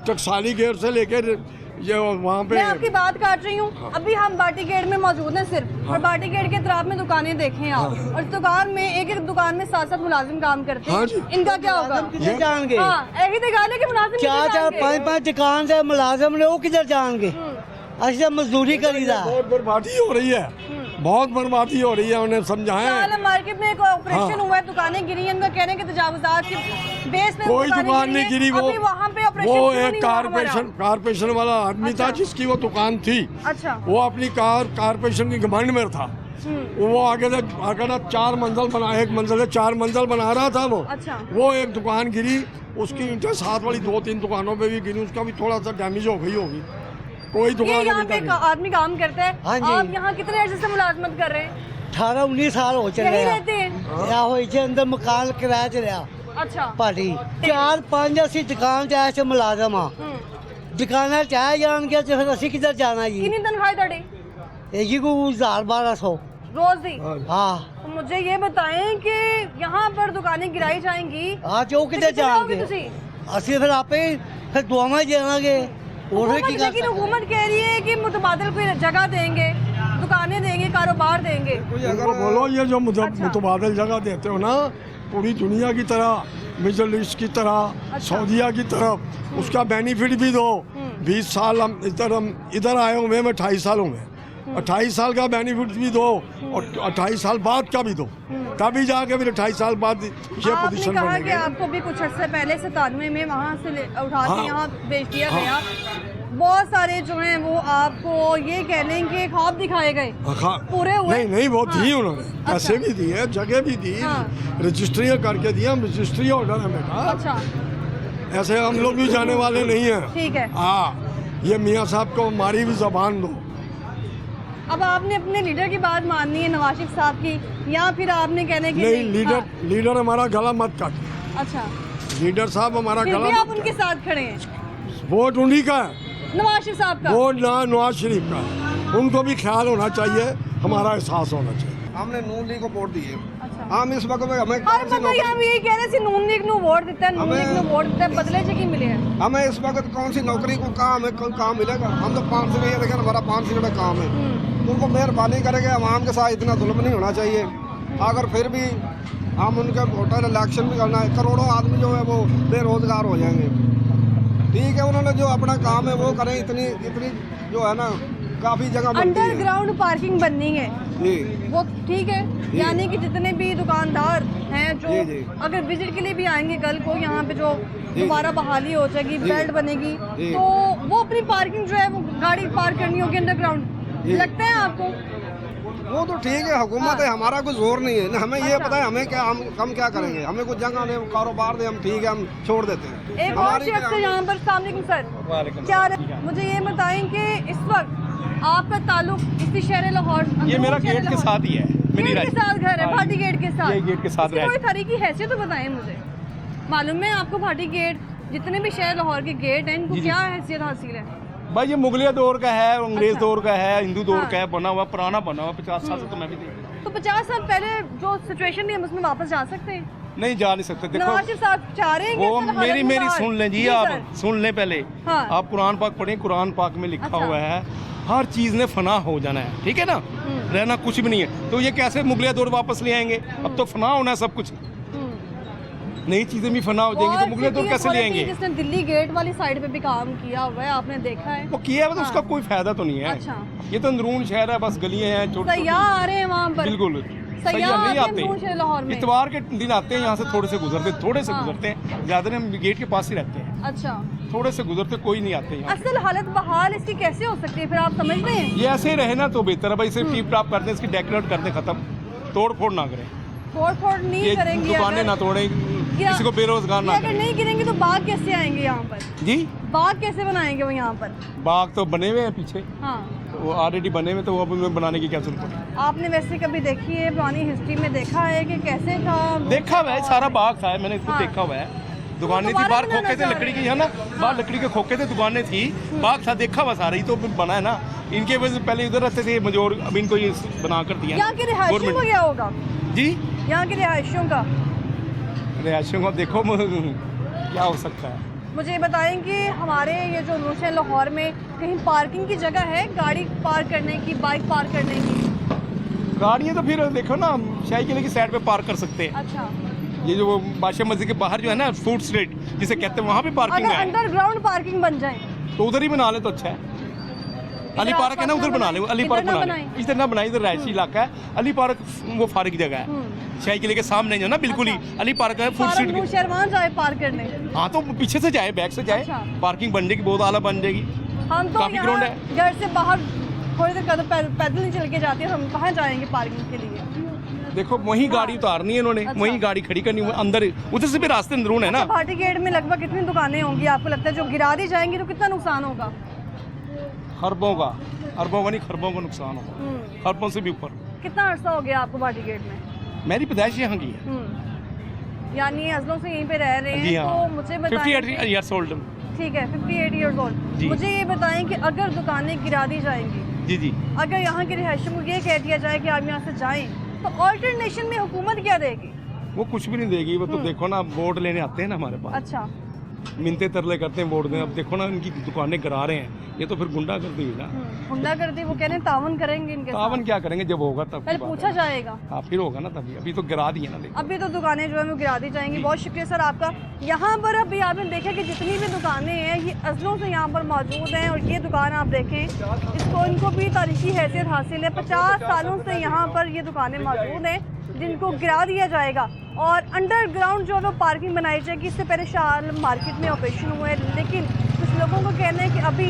टकसाली गेट से लेकर ये वहाँ पे। मैं आपकी बात काट रही हूँ। हाँ। अभी हम बाटी गेट में मौजूद हैं सिर्फ। हाँ। और बाटी गेट के तरफ में दुकानें देखें आप। हाँ। और दुकान में एक दुकान में 7 मुलाजिम काम करते हैं। हाँ। इनका क्या होगा? किधर जाएंगे? यही तो गाल है कि मुलाजिम 4-5 दुकान से मुलाजिम ने वो किधर जाएंगे? अच्छा मजदूरी करीदा। बहुत बर्बादी हो रही है, बहुत बर्बादी हो रही है। उन्हें समझाएं। मार्केट में एक ऑपरेशन हुआ है, दुकानें गिरी हैं, उनका कहने के तजावुजात के बेस पे कोई दुकान नहीं गिरी। वो एक कारपोरेशन वाला आदमी था जिसकी वो दुकान थी। अच्छा। वो अपनी कारपोरेशन की घमंड में था वो आगे से आगे ना 4 मंजिल बना, 1 मंजिल से 4 मंजिल बना रहा था वो। अच्छा। वो एक दुकान गिरी, उसकी ईंटें साथ वाली 2-3 दुकानों पे भी गिरी, उसका भी थोड़ा सा डैमेज हो गई होगी। कोई ये दुकान यहाँ अभी पे तक नहीं। आदमी काम करता है। हाँ जी। आप यहाँ कितने अर्से से मुलाजमत कर रहे हैं? 18-19 साल हो चले यही हैं। रहते हैं? या हो इसे अंदर मकान किराया च रहा अच्छा। भाटी 4-5 ਅਸੀਂ ਦੁਕਾਨ ਚ ਐਸੇ ਮੁਲਾਜ਼ਮ ਆ ਦੁਕਾਨਾਂ ਚ ਆ ਜਾਣਗੇ ਤੇ ਫਿਰ ਅਸੀਂ ਕਿੱਧਰ ਜਾਣਾ ਜੀ कितनी तनख्वाह ਤੁਹਾਡੀ ਇਹ ਜੀ ਕੋ 1000-1200 रोज दी? हाँ तो मुझे ये बताएं कि यहाँ पर दुकानें गिराई जाएंगी, हाँ जो तो किधर कितने लाओगे जाएंगे तुसी? ਅਸੀਂ ਫਿਰ ਆਪੇ ਫਿਰ ਦੁਆਵਾਂ ਜਾਵਾਂਗੇ और हुकूमत- की कर लेकिन हुकूमत कह रही है कि मुतबादल कोई जगह देंगे, दुकानें देंगे, कारोबार देंगे। उनको बोलो ये जो अच्छा। मुतबादल जगह देते हो ना, पूरी दुनिया की तरह, मिडल ईस्ट की तरह, अच्छा। सऊदीया की तरफ, उसका बेनिफिट भी दो। 20 साल हम इधर आए हुए हैं, 28 साल हुए, 28 साल का बेनिफिट भी दो और 28 साल बाद का भी दो, तभी जाके फिर 28 साल बाद ये आपने पोजीशन कहा कि बनेगी। आपको भी कुछ अर्से पहले 97 में वहाँ से उठा के हाँ। यहाँ बेच दिया हाँ। गया। बहुत सारे जो हैं वो आपको ये कह लें कि ख्वाब दिखाए गए, हाँ, पूरे हुए? नहीं वो हाँ। दी उन्होंने, पैसे भी दिए, जगह भी दी, हाँ। रजिस्ट्रियाँ करके दिया, हम रजिस्ट्री ऑर्डर है बेटा। अच्छा ऐसे हम लोग भी जाने वाले नहीं हैं। ठीक है। हाँ, ये मियाँ साहब को हमारी भी जबान दो। अब आपने अपने लीडर की बात माननी है, नवाज शरीफ साहब की, या फिर आपने कहने की नहीं, लीडर हाँ। लीडर हमारा गला मत काटे। अच्छा, लीडर साहब हमारा फिर गला भी आप मत उनके काटे। साथ खड़े हैं, वोट उन्हीं का है, नवाज शरीफ साहब का? वोट ना नवाज शरीफ का है। उनको भी ख्याल होना चाहिए, हमारा एहसास होना चाहिए। हमने नून लीग को वोट दिए। अच्छा। हम इस वक्त में हमें हर कौन सी बंदा यहाँ नौकरी, भी यही कह रहे सी नून लीग ਨੂੰ वोट ਦਿੱਤਾ, नून लीग ਨੂੰ वोट ਦਿੱਤਾ, बदले च की मिले हैं? हमें इस वक्त कौन सी नौकरी को काम हमें कोई काम मिलेगा? हम तो 500 का देखें, हमारा 500 का काम है। उनको मेहरबानी करेंगे, आवाम के साथ इतना जुल्म नहीं होना चाहिए। अगर फिर भी हम उनके वोटर इलेक्शन भी करना है, करोड़ों आदमी जो है वो बेरोजगार हो जाएंगे। ठीक है, उन्होंने जो अपना काम है वो करें। इतनी इतनी जो है ना, काफ़ी जगह बनती है। अंडरग्राउंड पार्किंग बननी है, जी वो ठीक है, यानी कि जितने भी दुकानदार हैं जो जी, जी। अगर विजिट के लिए भी आएंगे कल को यहाँ पे, जो जी। दोबारा बहाली हो जाएगी, जी। बेल्ट बनेगी, जी। तो वो अपनी पार्किंग जो है वो गाड़ी पार्क करनी होगी अंडरग्राउंड। जी। लगता है आपको? वो तो ठीक है, हुकूमत है, हमारा कोई जोर नहीं है। हमें ये अच्छा। पता है हमें क्या, हम क्या करेंगे। हमें कुछ जगह दे, कारोबार दे, हम ठीक है, हम छोड़ देते हैं। एक और हमारी शख्स है यहाँ पर। अस्सलाम वालेकुम सर, क्या मुझे ये बताएं कि इस वक्त आपका ताल्लुक इसी शहर लाहौर, ये मेरा अंदरूनी शहर गेट के लाहौर- साथ ही है, मेरी गेट के राय। साथ घर है, हाँ, भाटी गेट के साथ। ये गेट के साथ इसकी है। कोई तरह की हैसियत तो बताएं मुझे। मालूम है आपको भाटी गेट, जितने भी शहर लाहौर के गेट हैं, इनको जी, जी। क्या हैसियत हासिल है? भाई ये मुगलिया दौर का है, अंग्रेज अच्छा। दौर का है, हिंदू दौर हाँ। का है, बना हुआ पुराना बना हुआ 50 साल से तो मैं भी देख रहा तो 50 साल पहले जो सिचुएशन थी, हम उसमें वापस जा सकते हैं? हूं। नहीं जा नहीं सकते। देखो नवाज शरीफ साहब चाह रहे हैं कि वो इसमें हालत मेरी बहाल- सुन लें जी, सर। आप सुन लें पहले। हाँ। आप कुरान पाक पढ़ें, कुरान पाक में लिखा अच्छा। हुआ है हर चीज़ ने फना हो जाना है, ठीक है ना, रहना कुछ भी नहीं है। तो ये कैसे मुगलिया दौर वापस ले आएंगे? अब तो फना होना है सब कुछ, नई चीज़ें भी फना हो जाएंगी, तो मुगलिया दौर कैसे ले आएंगे? जिसने दिल्ली गेट वाली साइड पे भी काम किया हुआ है, आपने देखा है? वो किया है तो उसका हाँ। कोई फायदा तो नहीं है। अच्छा। ये तो अंदरून शहर है, बस गलियां हैं छोटी सयाह आ रहे हैं वहाँ पर? बिल्कुल सयाह सयाह नहीं आते हैं अंदरून शहर लाहौर आते। में? इतवार के दिन आते हैं, यहाँ से थोड़े से गुजरते, थोड़े से हाँ। गुजरते हैं, ज़्यादा नहीं, हम गेट के पास ही रहते हैं, अच्छा, थोड़े से गुजरते, कोई नहीं आते यहाँ। असल हालत बहाल इसकी कैसे हो सकती है फिर, आप समझ रहे हैं? ये ऐसे ही रहे ना तो बेहतर है भाई, इसे टीप टाप कर दें, इसकी डेकोरेट कर दें, खत्म, तोड़ फोड़ ना करें, तोड़ फोड़ नहीं ये करेंगे, दुकानें अगर- ना तोड़ें, क्या- किसी को बेरोजगार ये ना अगर करें। नहीं गिरेंगे तो बाग कैसे आएंगे यहाँ पर? जी बाग कैसे बनाएंगे वो यहाँ पर? बाग तो बने हुए हैं पीछे, हाँ, वो ऑलरेडी बने हुए, तो वो अब उनमें बनाने की क्या जरूरत है? आपने वैसे कभी देखी है, पुरानी हिस्ट्री में देखा है कि कैसे था? देखा हुआ है, सारा बाग था, मैंने इसको हाँ। देखा हुआ है, दुकानें थी, दोबारा बाहर बनाना खोखे थे चाह लकड़ी रहे की, है ना, बाहर लकड़ी के खोखे थे, दुकानें थी, बाग था, देखा हुआ सारा, ही तो बना है ना। इनके वजह से पहले उधर रहते थे मजोर, अब इनको ये बना कर दिया यहाँ के रिहायशियों को गवर्नमेंट। क्या होगा? जी यहाँ के रिहायशियों का रिहायशियों को देखो क्या हो सकता है। मुझे ये बताएं कि हमारे ये जो नूशहर लाहौर में कहीं पार्किंग की जगह है, गाड़ी पार्क करने की, बाइक पार्क करने की? गाड़ियाँ तो फिर देखो ना, शाही किले की साइड पे पार्क कर सकते हैं। अच्छा, ये जो बादशाह मस्जिद के बाहर जो है ना, फूड स्ट्रीट जिसे कहते हैं, वहाँ पे पार्किंग अगर है, अंडरग्राउंड पार्किंग बन जाए तो उधर ही बना ले तो अच्छा है। अली पार्क है ना, उधर बना ले, अली पार्क बना ले, इधर ना बनाए, इधर रहायशी इलाका है, अली पार्क वो फारिग जगह है, शाही किले के सामने जो है ना, बिल्कुल ही अली पार्क है, फूड सारा स्ट्रीट के। नूशहर वहाँ जाए पार्क करने? हाँ तो पीछे से जाए, बैक से जाए, अच्छा। पार्किंग बन जाएगी, बहुत आला बन जाएगी। हम तो काफी यहाँ ग्राउंड है। घर से बाहर थोड़ी देर कदम पैदल नहीं चल के जाते हैं, हम कहाँ जाएंगे पार्किंग के लिए? देखो वहीं गाड़ी उतारनी है इन्होंने, अच्छा। वहीं गाड़ी खड़ी करनी है अंदर, उधर से भी रास्ते अंदरून है ना। भाटी गेट में लगभग कितनी दुकानें होंगी आपको लगता है जो गिरा दी जाएंगी तो कितना नुकसान होगा? अरबों का नहीं खरबों का नुकसान होगा, अरबों से भी ऊपर। कितना अर्सा हो गया आपको भाटी गेट में? मेरी पैदाइश यहाँ की है। यानी अजलों से यहीं पे रह रहे जी हैं, हाँ। तो मुझे बताएं। 58 ईयर्स ओल्ड। ठीक है, 58 ईयर्स ओल्ड। जी। मुझे ये बताएं कि अगर दुकानें गिरा दी जाएंगी, जी जी। अगर यहाँ के रिहायशियों को ये कह दिया जाए कि आप यहाँ से जाएं, तो ऑल्टरनेशन में हुकूमत क्या देगी? वो कुछ भी नहीं देगी, वो तो देखो ना वोट लेने आते हैं ना हमारे पास, अच्छा, मिनते तरले करते हैं वोट दें। अब देखो ना इनकी दुकानें गिरा रहे हैं, ये तो फिर गुंडागर्दी हुई ना। गुंडागर्दी वो कह रहे हैं तावन करेंगे इनके साथ। तावन क्या करेंगे, जब होगा तब पहले की बात पूछा है। जाएगा। हाँ फिर होगा ना तभी, अभी तो गिरा दिए ना। देखो अभी तो दुकानें जो है वो गिरा दी जाएंगी। बहुत शुक्रिया सर आपका। यहाँ पर अभी आपने देखा कि जितनी भी दुकानें हैं ये अजलों से यहाँ पर मौजूद हैं, और ये दुकान आप देखें इसको, इनको भी तारीखी हैसियत हासिल है। 50 सालों से यहाँ पर ये दुकानें मौजूद हैं जिनको गिरा दिया जाएगा, और अंडरग्राउंड जो है वो पार्किंग बनाई जाएगी। इससे पहले शाह मार्केट में ऑपरेशन हुए, लेकिन कुछ लोगों को कहना है कि अभी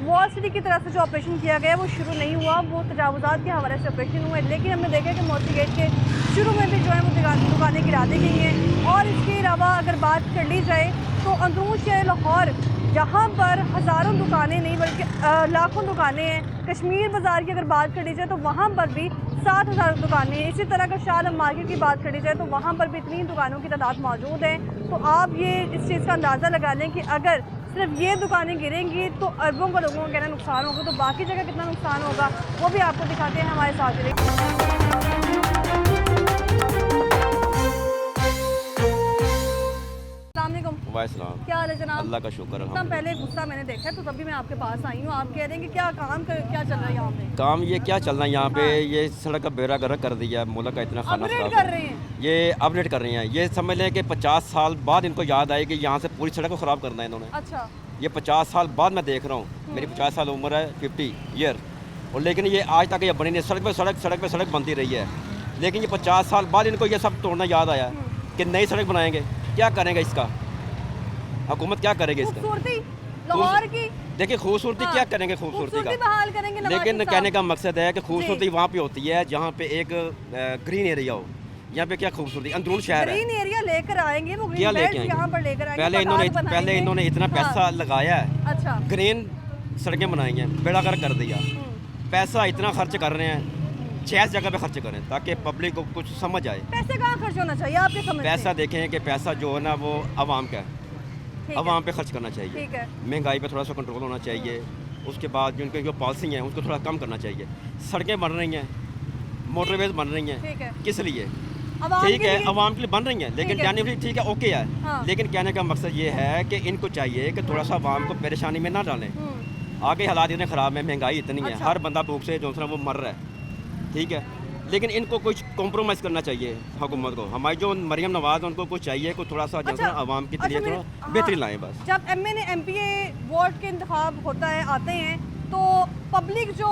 वॉल सिटी की तरफ से जो ऑपरेशन किया गया वो शुरू नहीं हुआ, वो तजावुज़ात के हवाले से ऑपरेशन हुए। लेकिन हमने देखा कि मोती गेट के शुरू में भी जो है वो दुकानें गिरा दी गई हैं। और इसके अलावा अगर बात कर ली जाए तो अंदरून शहर लाहौर जहाँ पर हज़ारों दुकानें नहीं बल्कि लाखों दुकानें हैं। कश्मीर बाज़ार की अगर बात कर ली जाए तो वहाँ पर भी 7,000 दुकानें हैं। इसी तरह अगर शाह मार्केट की बात कर ली जाए तो वहाँ पर भी इतनी दुकानों की तादाद मौजूद है। तो आप ये इस चीज़ का अंदाज़ा लगा लें कि अगर सिर्फ ये दुकानें गिरेंगी तो अरबों का लोगों को कहना नुकसान होगा, तो बाकी जगह कितना नुकसान होगा वो भी आपको दिखाते हैं। हमारे साथ जुड़े। वाइसलाम, क्या हाल है जनाब? अल्लाह का शुक्र है। इतना पहले गुस्सा मैंने देखा है तो तभी मैं आपके पास आई हूँ। आप कह रहे हैं कि क्या क्या चल रहा है यहाँ पे? काम ये क्या चल रहा है यहाँ पे, ये सड़क का बेड़ा गर्क कर दिया है। मुल्क का इतना खाना अपग्रेड खराब कर है। रहे हैं। ये अपडेट कर रहे हैं। ये समझ लें कि 50 साल बाद इनको याद आई कि यहाँ से पूरी सड़क को ख़राब करना है इन्होंने। अच्छा, ये 50 साल बाद मैं देख रहा हूँ। मेरी 50 साल उम्र है, 50 ईयर, और लेकिन ये आज तक ये बनी नहीं। सड़क पे सड़क बनती रही है, लेकिन ये 50 साल बाद इनको ये सब तोड़ना याद आया कि नई सड़क बनाएंगे। क्या करेंगे इसका, हुकूमत क्या करेगी इसका? खूबसूरती लाहौर की देखिए खूबसूरती क्या करेंगे, खूबसूरती खूबसूरती का बहाल करेंगे नवाज लेकिन शरीफ कहने साहब। का मकसद है कि खूबसूरती जी। वहाँ पे होती है जहाँ पे एक ग्रीन एरिया हो। यहाँ पे क्या खूबसूरती, अंदरून शहर है। ग्रीन एरिया लेकर आएंगे, वो क्या ग्रीन लेके बेल्ट आएंगे? यहाँ पर लेकर आएंगे। पहले पहाड़ बनाएंगे। इन्होंने इतना हाँ। पैसा लगाया है, अच्छा, ग्रीन सड़कें बनाई हैं, बेड़ा गर्क कर दिया। पैसा इतना खर्च कर रहे हैं, 6 जगह पे खर्च करें ताकि पब्लिक को कुछ समझ आए। पैसे कहाँ खर्च होना चाहिए आपके समझ पैसा देखें कि पैसा जो है ना वो आवाम का है, आवाम पे खर्च करना चाहिए। ठीक है। महंगाई पे थोड़ा सा कंट्रोल होना चाहिए। उसके बाद जो उनकी जो पॉलिसी हैं उसको थोड़ा कम करना चाहिए। सड़कें बन रही हैं, मोटरवेज बन रही ठीक है। हैं, किस लिए? आवाम ठीक के है, लिए- आवाम के लिए बन रही हैं, लेकिन ठीक है। जाने ठीक है, ओके है। हाँ। लेकिन कहने का मकसद ये है कि इनको चाहिए कि थोड़ा सा आवाम को परेशानी में ना डालें। आगे हालात इतने ख़राब हैं, महंगाई इतनी है, अच्छा। हर बंदा भूख से जो है वो मर रहा है। ठीक है, लेकिन इनको कुछ कॉम्प्रोमाइज़ करना चाहिए हुकूमत को। हमारी जो मरियम नवाज़ है उनको कुछ चाहिए कुछ थोड़ा सा जो है अच्छा। ना आवाम के अच्छा, लिए मेरे- थोड़ा हाँ। बेहतरी लाएँ बस। जब MNA MPA वार्ड के इंतखाब होता है, आते हैं, तो पब्लिक जो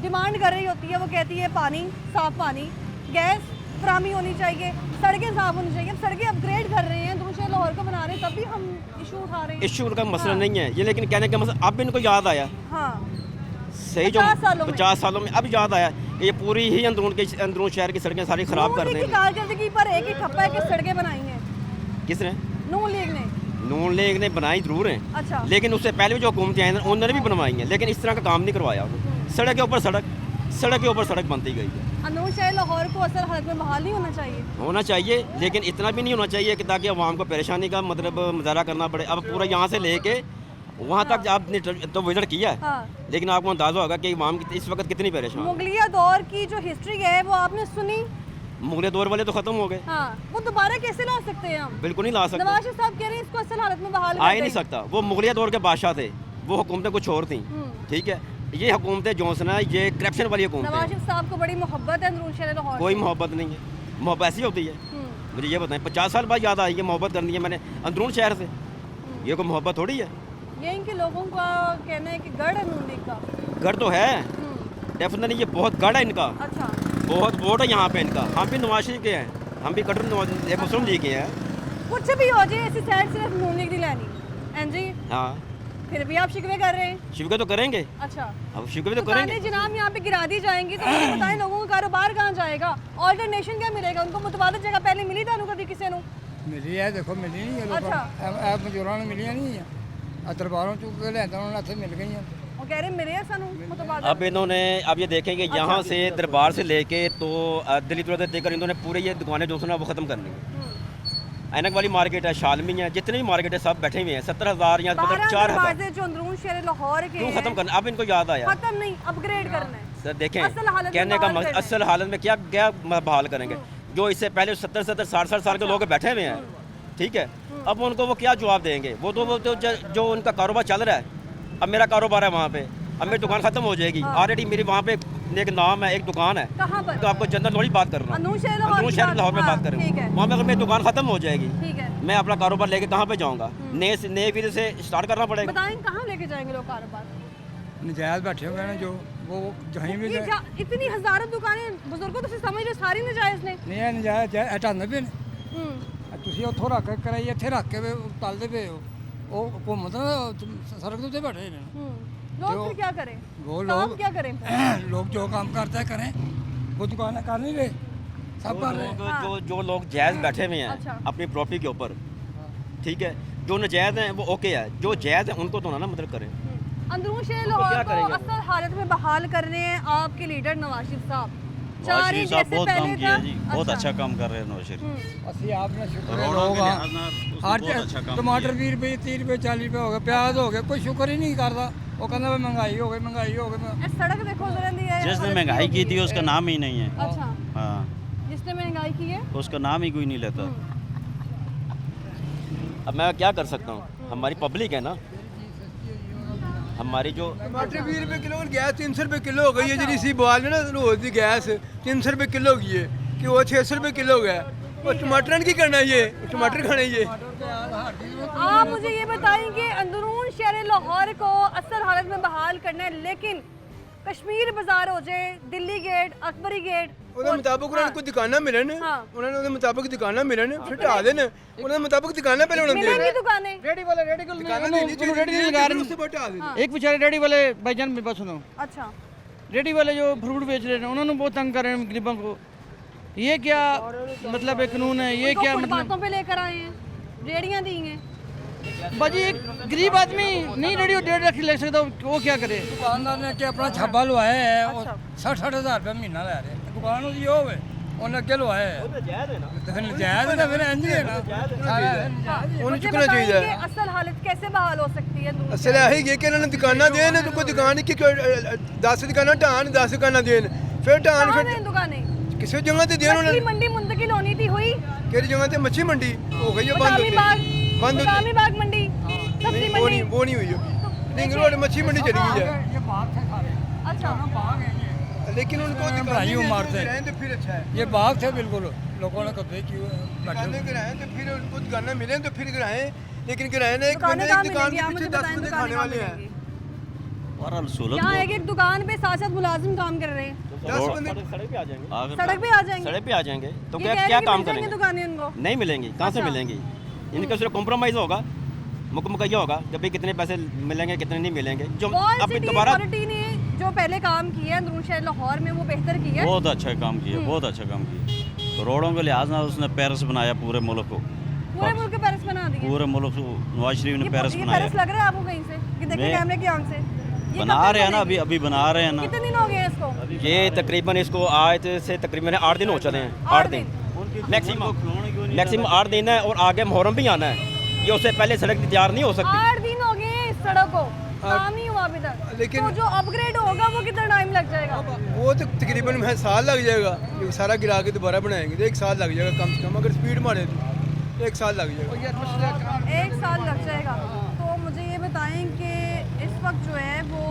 डिमांड कर रही होती है वो कहती है पानी, साफ पानी, गैस फराहमी होनी चाहिए, सड़कें साफ होनी चाहिए। अब सड़कें अपग्रेड कर रहे हैं, दूसरे लाहौर को बना रहे हैं, तभी हम इशू उठा रहे हैं। इशू का मसला हाँ। नहीं है ये, लेकिन कहने का मसला अब इनको याद आया। हाँ, सही जो 50 सालों में। 50 सालों में अब याद आया कि ये पूरी ही अंदरून शहर की सड़कें सारी ख़राब कर नून लीग की देंगे। कारकर्दगी पर एक ही ठप्पा है कि सड़कें बनाई हैं किसने? नून लीग ने। नून लीग ने बनाई ज़रूर हैं, अच्छा, लेकिन उससे पहले भी जो हुकूमतें आई उन्होंने भी बनवाई हैं, लेकिन इस तरह का काम नहीं करवाया उन्होंने। सड़क के ऊपर सड़क के ऊपर सड़क बनती गई है। अंदरून शहर लाहौर को असल हालत में बहाल नहीं होना चाहिए। होना चाहिए, लेकिन इतना भी नहीं होना चाहिए कि ताकि आवाम को परेशानी का मतलब मुजाहरा करना पड़े। अब पूरा यहाँ से लेके वहाँ तक आपने तो विजिट किया है, हाँ। लेकिन आपको अंदाज़ा होगा कि आवाम इस वक्त कितनी परेशान है। मुगलिया दौर की जो हिस्ट्री है वो आपने सुनी। मुगल दौर वाले तो ख़त्म हो गए, हाँ, वो दोबारा कैसे ला सकते हैं हम? बिल्कुल नहीं ला सकते, नवाज शरीफ साहब कह रहे हैं इसको असल हालत में बहाल आ ही कर नहीं दें। सकता। वो मुगलिया दौर के बादशाह थे, वो हुकूमतें कुछ और थी। ठीक है, ये हुकूमतें जो है ना ये करप्शन वाली हुकूमतें नवाज हैं। शरीफ साहब को बड़ी मोहब्बत है अंदरून शहर लाहौर कोई से। मोहब्बत नहीं है, मोहब्बत ऐसी होती है। मुझे ये बताएं, 50 साल बाद याद आई है मोहब्बत करनी है मैंने अंदरून शहर से, ये कोई मोहब्बत थोड़ी है। ये इनके लोगों का कहना है कि गढ़ है नून लीग का। गढ़ तो है डेफिनेटली, ये बहुत गढ़ है इनका, अच्छा, बहुत वोट है यहाँ पे इनका। हम भी नवाज शरीफ के हैं, हम भी कट्टर मुस्लिम लीग के हैं। कुछ भी हो जाए ऐसी साइड सिर्फ नून लीग नहीं लेनी। एन जी, हाँ, फिर भी आप शिकवे कर रहे हैं। शिकवे तो करेंगे, अच्छा, अब शिकवे तो दुकानें करेंगे। जनाब यहाँ पे गिरा दी जाएंगी तो मुझे बताएं लोगों का कारोबार कहाँ जाएगा, ऑल्टरनेशन क्या मिलेगा उनको? मुतबादल जगह पहले मिली था कभी किसी को? मिली है, देखो मिली नहीं है अच्छा। मजदूरों ने मिलिया नहीं है, दरबारों चुक के लिया उन्होंने इतने मिल गई हैं। वो कह रहे मिले हैं सानू मुतबादल। अब इन्होंने अब ये देखेंगे यहाँ से दरबार से लेके तो दिल्ली तुरंत देकर इन्होंने पूरे ये दुकानें जो है वो ख़त्म करनी है। ऐनक वाली मार्केट है, शालमी है, जितने भी मार्केट है सब बैठे हुए हैं। 70,000 या 4,000 दरवाजे जो अंदरून शहर लाहौर के क्यों हैं, ख़त्म करना? अब इनको याद आया खत्म नहीं, अपग्रेड करना है। सर देखें, असल हालत में कहने का बहाल मकसद करना है। असल हालत में क्या क्या बहाल करेंगे? जो इससे पहले 70-70 60 साल के लोग बैठे हुए हैं, ठीक है, अब उनको वो क्या जवाब देंगे? वो तो जो उनका कारोबार चल रहा है, अब मेरा कारोबार है वहाँ पे, अब मेरी दुकान खत्म हो जाएगी। ऑलरेडी मेरी वहाँ पे एक नाम है, एक दुकान है, कहाँ पर? तो आपको जनरल थोड़ी बात कर रहा हूँ, अंदरून शहर लाहौर अंदरून की शहर लाहौर में हाँ, बात कर रहा ठीक है। हूँ। वहाँ पे अगर मेरी दुकान खत्म हो जाएगी, ठीक है, मैं अपना कारोबार लेके कहाँ पे जाऊँगा? नए वीर से स्टार्ट करना पड़ेगा। बताएं कहाँ लेके जाएंगे लोग कारोबार? नजायज बैठे हुए हैं जो वो जहीं भी ये इतनी हजारों दुकानें बुजुर्गों तो समझ रहे सारी नजायज ने। नहीं है नजायज हटाने भी ने हम्म, ਤੁਸੀਂ ਉੱਥੋਂ ਰੱਖ ਕੇ ਕਰਾਈ ਇੱਥੇ ਰੱਖ ਕੇ ਤਲਦੇ ਪਏ ਹੋ ਉਹ ਘੁੰਮਦ ਨਾ ਸੜਕ ਦੇ ਉੱਤੇ ਬੈਠੇ ਨੇ लोग जो- फिर क्या करें? वो काम लोग क्या करें? लोग जो काम करते हैं करें, वो दुकानें कर नहीं रहे, सब कर रहे हैं। जो लोग जायज़ बैठे हुए हैं अच्छा। अपनी प्रॉपर्टी के ऊपर, ठीक है, जो नाजायज़ हैं वो ओके है, जो जायज़ है उनको तो ना मतलब करें। अंदरून शहर क्या लाहौर को करेंगे? असल हालत में बहाल कर रहे हैं आपके लीडर नवाज शरीफ साहब। नवाज शरीफ साहब बहुत काम किया था। जी, बहुत अच्छा काम कर रहे हैं नवाज शरीफ। ਅਸੀਂ आपने शुक्र करोड़ों के होगा लिहाज नाल उसने हर बहुत अच्छा काम टमाटर किया। 20 रुपए 30 रुपए 40 रुपए हो गए, प्याज हो गए, कोई शुक्र ही नहीं करता। वो कहना भाई महंगाई हो गई महंगाई हो गई। ये सड़क देखो जरा दी है। जिसने हालत महंगाई की होगी। थी उसका नाम ही नहीं है। अच्छा, हाँ, जिसने महंगाई की है। उसका नाम ही कोई नहीं लेता। अब मैं क्या कर सकता हूँ? हमारी पब्लिक है ना, हमारी जो टमाटर 20 रुपए किलो और गैस 300 रुपए किलो हो गई है जी। सी बाल में ना रोज की गैस 300 रुपए किलो हो गई है कि वो 600 रुपए किलो हो गया। और टमाटर की करना ये टमाटर खाने ये। आप मुझे ये बताएं कि अंदरून शहर लाहौर को असल हालत में बहाल करना है, लेकिन कश्मीर बाजार हो जाए, दिल्ली गेट, अकबरी गेट, ਉਹਦੇ ਮੁਤਾਬਕ ਉਹਨਾਂ ਨੂੰ ਕੋਈ ਦੁਕਾਨਾਂ ਮਿਲਣ, हाँ। ਉਹਨਾਂ ਨੂੰ ਉਹਦੇ ਮੁਤਾਬਕ ਦੁਕਾਨਾਂ ਮਿਲਣ, ਫਿਰ ਢਾ ਦੇਣ। ਉਹਨਾਂ ਦੇ ਮੁਤਾਬਕ ਦੁਕਾਨਾਂ ਪਹਿਲੇ ਉਹਨਾਂ मिलेंगी ਦੇ दुकानें। ਦੁਕਾਨਾਂ ਨਹੀਂ ਚਾਹੀਦੀ, ਉਸ ਤੋਂ ਬਾਅਦ ਢਾ ਦੇਣ। एक बेचारे रेडी वाले भाईजान मेरी बात सुनो, अच्छा, रेडी वाले जो फ्रूट बेच रहे हैं उन्होंने बहुत तंग कर रहे हैं गरीबों को। ये क्या मतलब एक कानून है? ये उनको क्या मतलब फुटपाथों पे लेकर आए हैं, रेडियां दी हैं। बाजी एक गरीब आदमी नहीं रेडियो 1.5 लाख ले सकता, वो क्या करे? दुकानदार ने क्या अपना छापा लवाया है, वो 60-60 हज़ार रुपया महीना ले रहे हैं। दुकान उसकी हो गए उन्हें अगे लवाया है, तो फिर नजायज है ना, फिर इंज ही है ना सारा नजायज। ਉਹਨੂੰ मुझे ਚੁੱਕਣਾ बताएं ਚਾਹੀਦਾ कि असल हालत कैसे बहाल हो सकती है अंदरून ਅਸਲ शहर? ਇਹ ਹੀ ਕਿ ਇਹਨਾਂ ਨੂੰ ਦੁਕਾਨਾਂ ਦੇਣ, ਕੋਈ ਦੁਕਾਨ ਕਿ 10 ਦੁਕਾਨਾਂ ਢਾਣ, 10 ਦੁਕਾਨਾਂ ਦੇਣ, ਫਿਰ ਢਾਣ, कहाँ ਫਿਰ हैं दुकानें? ਕਿਸੇ ਜਗ੍ਹਾ ਤੇ ਦੇਣ। ਉਹਨਾਂ मछली ਨੇ मंडी मुंतकिल होनी थी, हुई? ਕਿਹੜੀ ਜਗ੍ਹਾ ਤੇ ਮੱਛੀ ਮੰਡੀ ਹੋ ਗਈ ਹੈ ਬੰਦ बदामी बाग, ਬੰਦ बदामी बाग मंडी, सब्जी वो मंडी। नहीं वो नहीं हुई है। रिंग रोड मच्छी मंडी चली गई है, ये बाग थे सारे, अच्छा, बाग है ये। लेकिन उनको भाई वो मारते हैं। तो फिर अच्छा है। ये बाग थे बिल्कुल, लोगों ने कब्जे किए दुकानें गिराएं तो फिर उनको दुकानें मिले तो फिर गिराएं, लेकिन गिराए ना एक दुकानें बंदे कहाँ एक दुकान मिलेंगी? आप के मुझे पीछे 10 बताएं बंदे दुकानें खाने कहाँ वाले हैं। मिलेंगी? बहरहाल सहूलत यहाँ बहुत- एक दुकान पे साथ मुलाजिम काम कर रहे हैं, 10 बंदे सड़क पे आ जाएंगे, आखिर सड़क पे आ जाएंगे। सड़क पे आ जाएंगे तो ये क्या कह रहे क्या हैं कि काम मिल जाएंगी करेंगे? दुकानें उनको। नहीं मिलेंगी, कहाँ से अच्छा। मिलेंगी? इनका सिर्फ कॉम्प्रोमाइज़ होगा, मुकम्मल होगा कि भाई कितने पैसे मिलेंगे कितने नहीं मिलेंगे। जो वॉल अब सिटी दोबारा अथॉरिटी ने जो पहले काम किया है अंदरून शहर लाहौर में वो बेहतर किया है। बहुत अच्छा काम किया, बहुत अच्छा काम किया। करोड़ों के लिहाज नाल उसने पेरिस बनाया पूरे मुल्क को, पूरे मुल्क के पेरिस बना दिए। पूरे मुल्क को नवाज शरीफ ने पेरिस ये बनाया। पेरिस लग रहा है आपको कहीं से कि देखिए मैं- कैमरे की आंख से? ये बना कब रहे हैं ना, बनेगी? अभी बना रहे हैं ना। कितने दिन हो गए हैं इसको? ये तकरीबन इसको आज से तकरीबन 8 दिन हो चले हैं, 8 दिन मैक्सिमम 8 दिन है, और आगे मुहर्रम भी आना है। ये उससे पहले सड़क तैयार नहीं हो सकती। 8 दिन हो गए हैं इस सड़क को, काम नहीं हुआ अभी तक। लेकिन- तो जो अपग्रेड होगा वो कितना टाइम लग जाएगा? वो तो तकरीबन में साल लग जाएगा, ये सारा गिरा के दोबारा बनाएंगे तो 1 साल लग जाएगा कम से कम, अगर स्पीड मारे तो 1 साल लग जाएगा। 1 साल लग जाएगा। तो मुझे ये बताएं कि इस वक्त जो है वो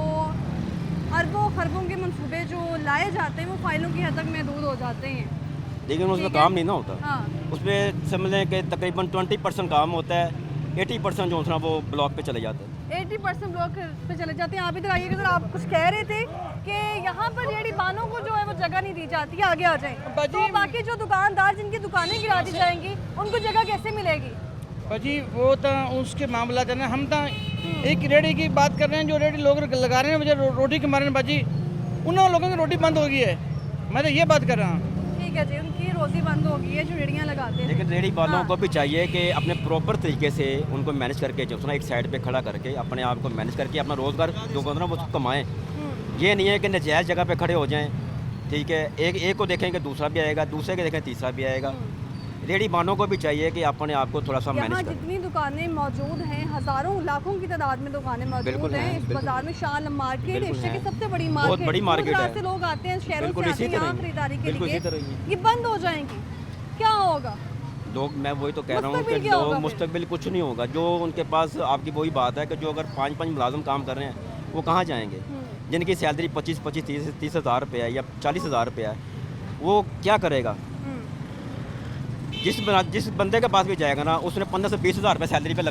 अरबों खरबों के मंसूबे जो लाए जाते हैं वो फाइलों की हद तक महदूद हो जाते हैं, लेकिन उसमें ठीक है। काम नहीं ना होता। हाँ, उसमें समझ लें कि तकरीबन 20% काम होता है, 80% जो है ना वो ब्लॉक पे चले जाते हैं। 80% ब्लॉक पे चले जाते हैं। आप इधर आइएगा, सर आप कुछ कह रहे थे कि यहाँ पर रेडी बानों को जो है वो जगह नहीं दी जाती है, आगे आ जाएं। तो बाकी जो दुकानदार जिनकी दुकानें गिरा दी जाएंगी उनको जगह कैसे मिलेगी? भाजी वो तो उसके मामला है ना, हम तो एक रेडी की बात कर रहे हैं, जो रेडी लोग लगा रहे हैं मुझे रोटी के मारे बाजी, उन लोगों की रोटी बंद हो गई है। मैं तो ये बात कर रहा हूँ। ठीक है जी, उनकी रोजी बंद हो गई है जो रेडियाँ लगाते हैं। लेकिन रेडी वालों हाँ। को भी चाहिए कि अपने प्रॉपर तरीके से उनको मैनेज करके जो ना एक साइड पे खड़ा करके अपने आप को मैनेज करके अपना रोज़गार जो होता है ना वो कमाएं। ये नहीं है कि नजायज़ जगह पे खड़े हो जाएं, ठीक है, एक को देखेंगे दूसरा भी आएगा, दूसरे के देखें तीसरा भी आएगा। रेडी वालों को भी चाहिए कि अपने आप को थोड़ा सा यहाँ मैनेज करें। जितनी दुकानें मौजूद हैं, हज़ारों लाखों की तादाद में दुकानें मौजूद बिल्कुल हैं। हैं, इस बिल्कुल। बाजार में शाल मार्केट बिल्कुल एशिया की हैं। सबसे बड़ी बहुत मार्केट, बड़ी मार्केट दूर-दराज है। से लोग आते हैं, शहरों बिल्कुल से इसी आते हैं तरह यहाँ ही। खरीदारी के बिल्कुल लिए। इसी तरह ही है। ये बंद हो जाएंगी, क्या होगा? लोग, मैं वही तो कह रहा हूँ कि मुस्तकबिल क्या होगा लोग फिर? मुस्तकबिल कुछ नहीं होगा। जो उनके पास आपकी वही बात है कि जो अगर 5 मुलाजम काम कर रहे हैं वो कहाँ जाएंगे, जिनकी सैलरी 25-30 हज़ार रुपये है या 40 हज़ार रुपये है, वो क्या करेगा? जिस बंदे के पास भी जाएगा ना उसने 15 से 20 हज़ार रुपये सैलरी पे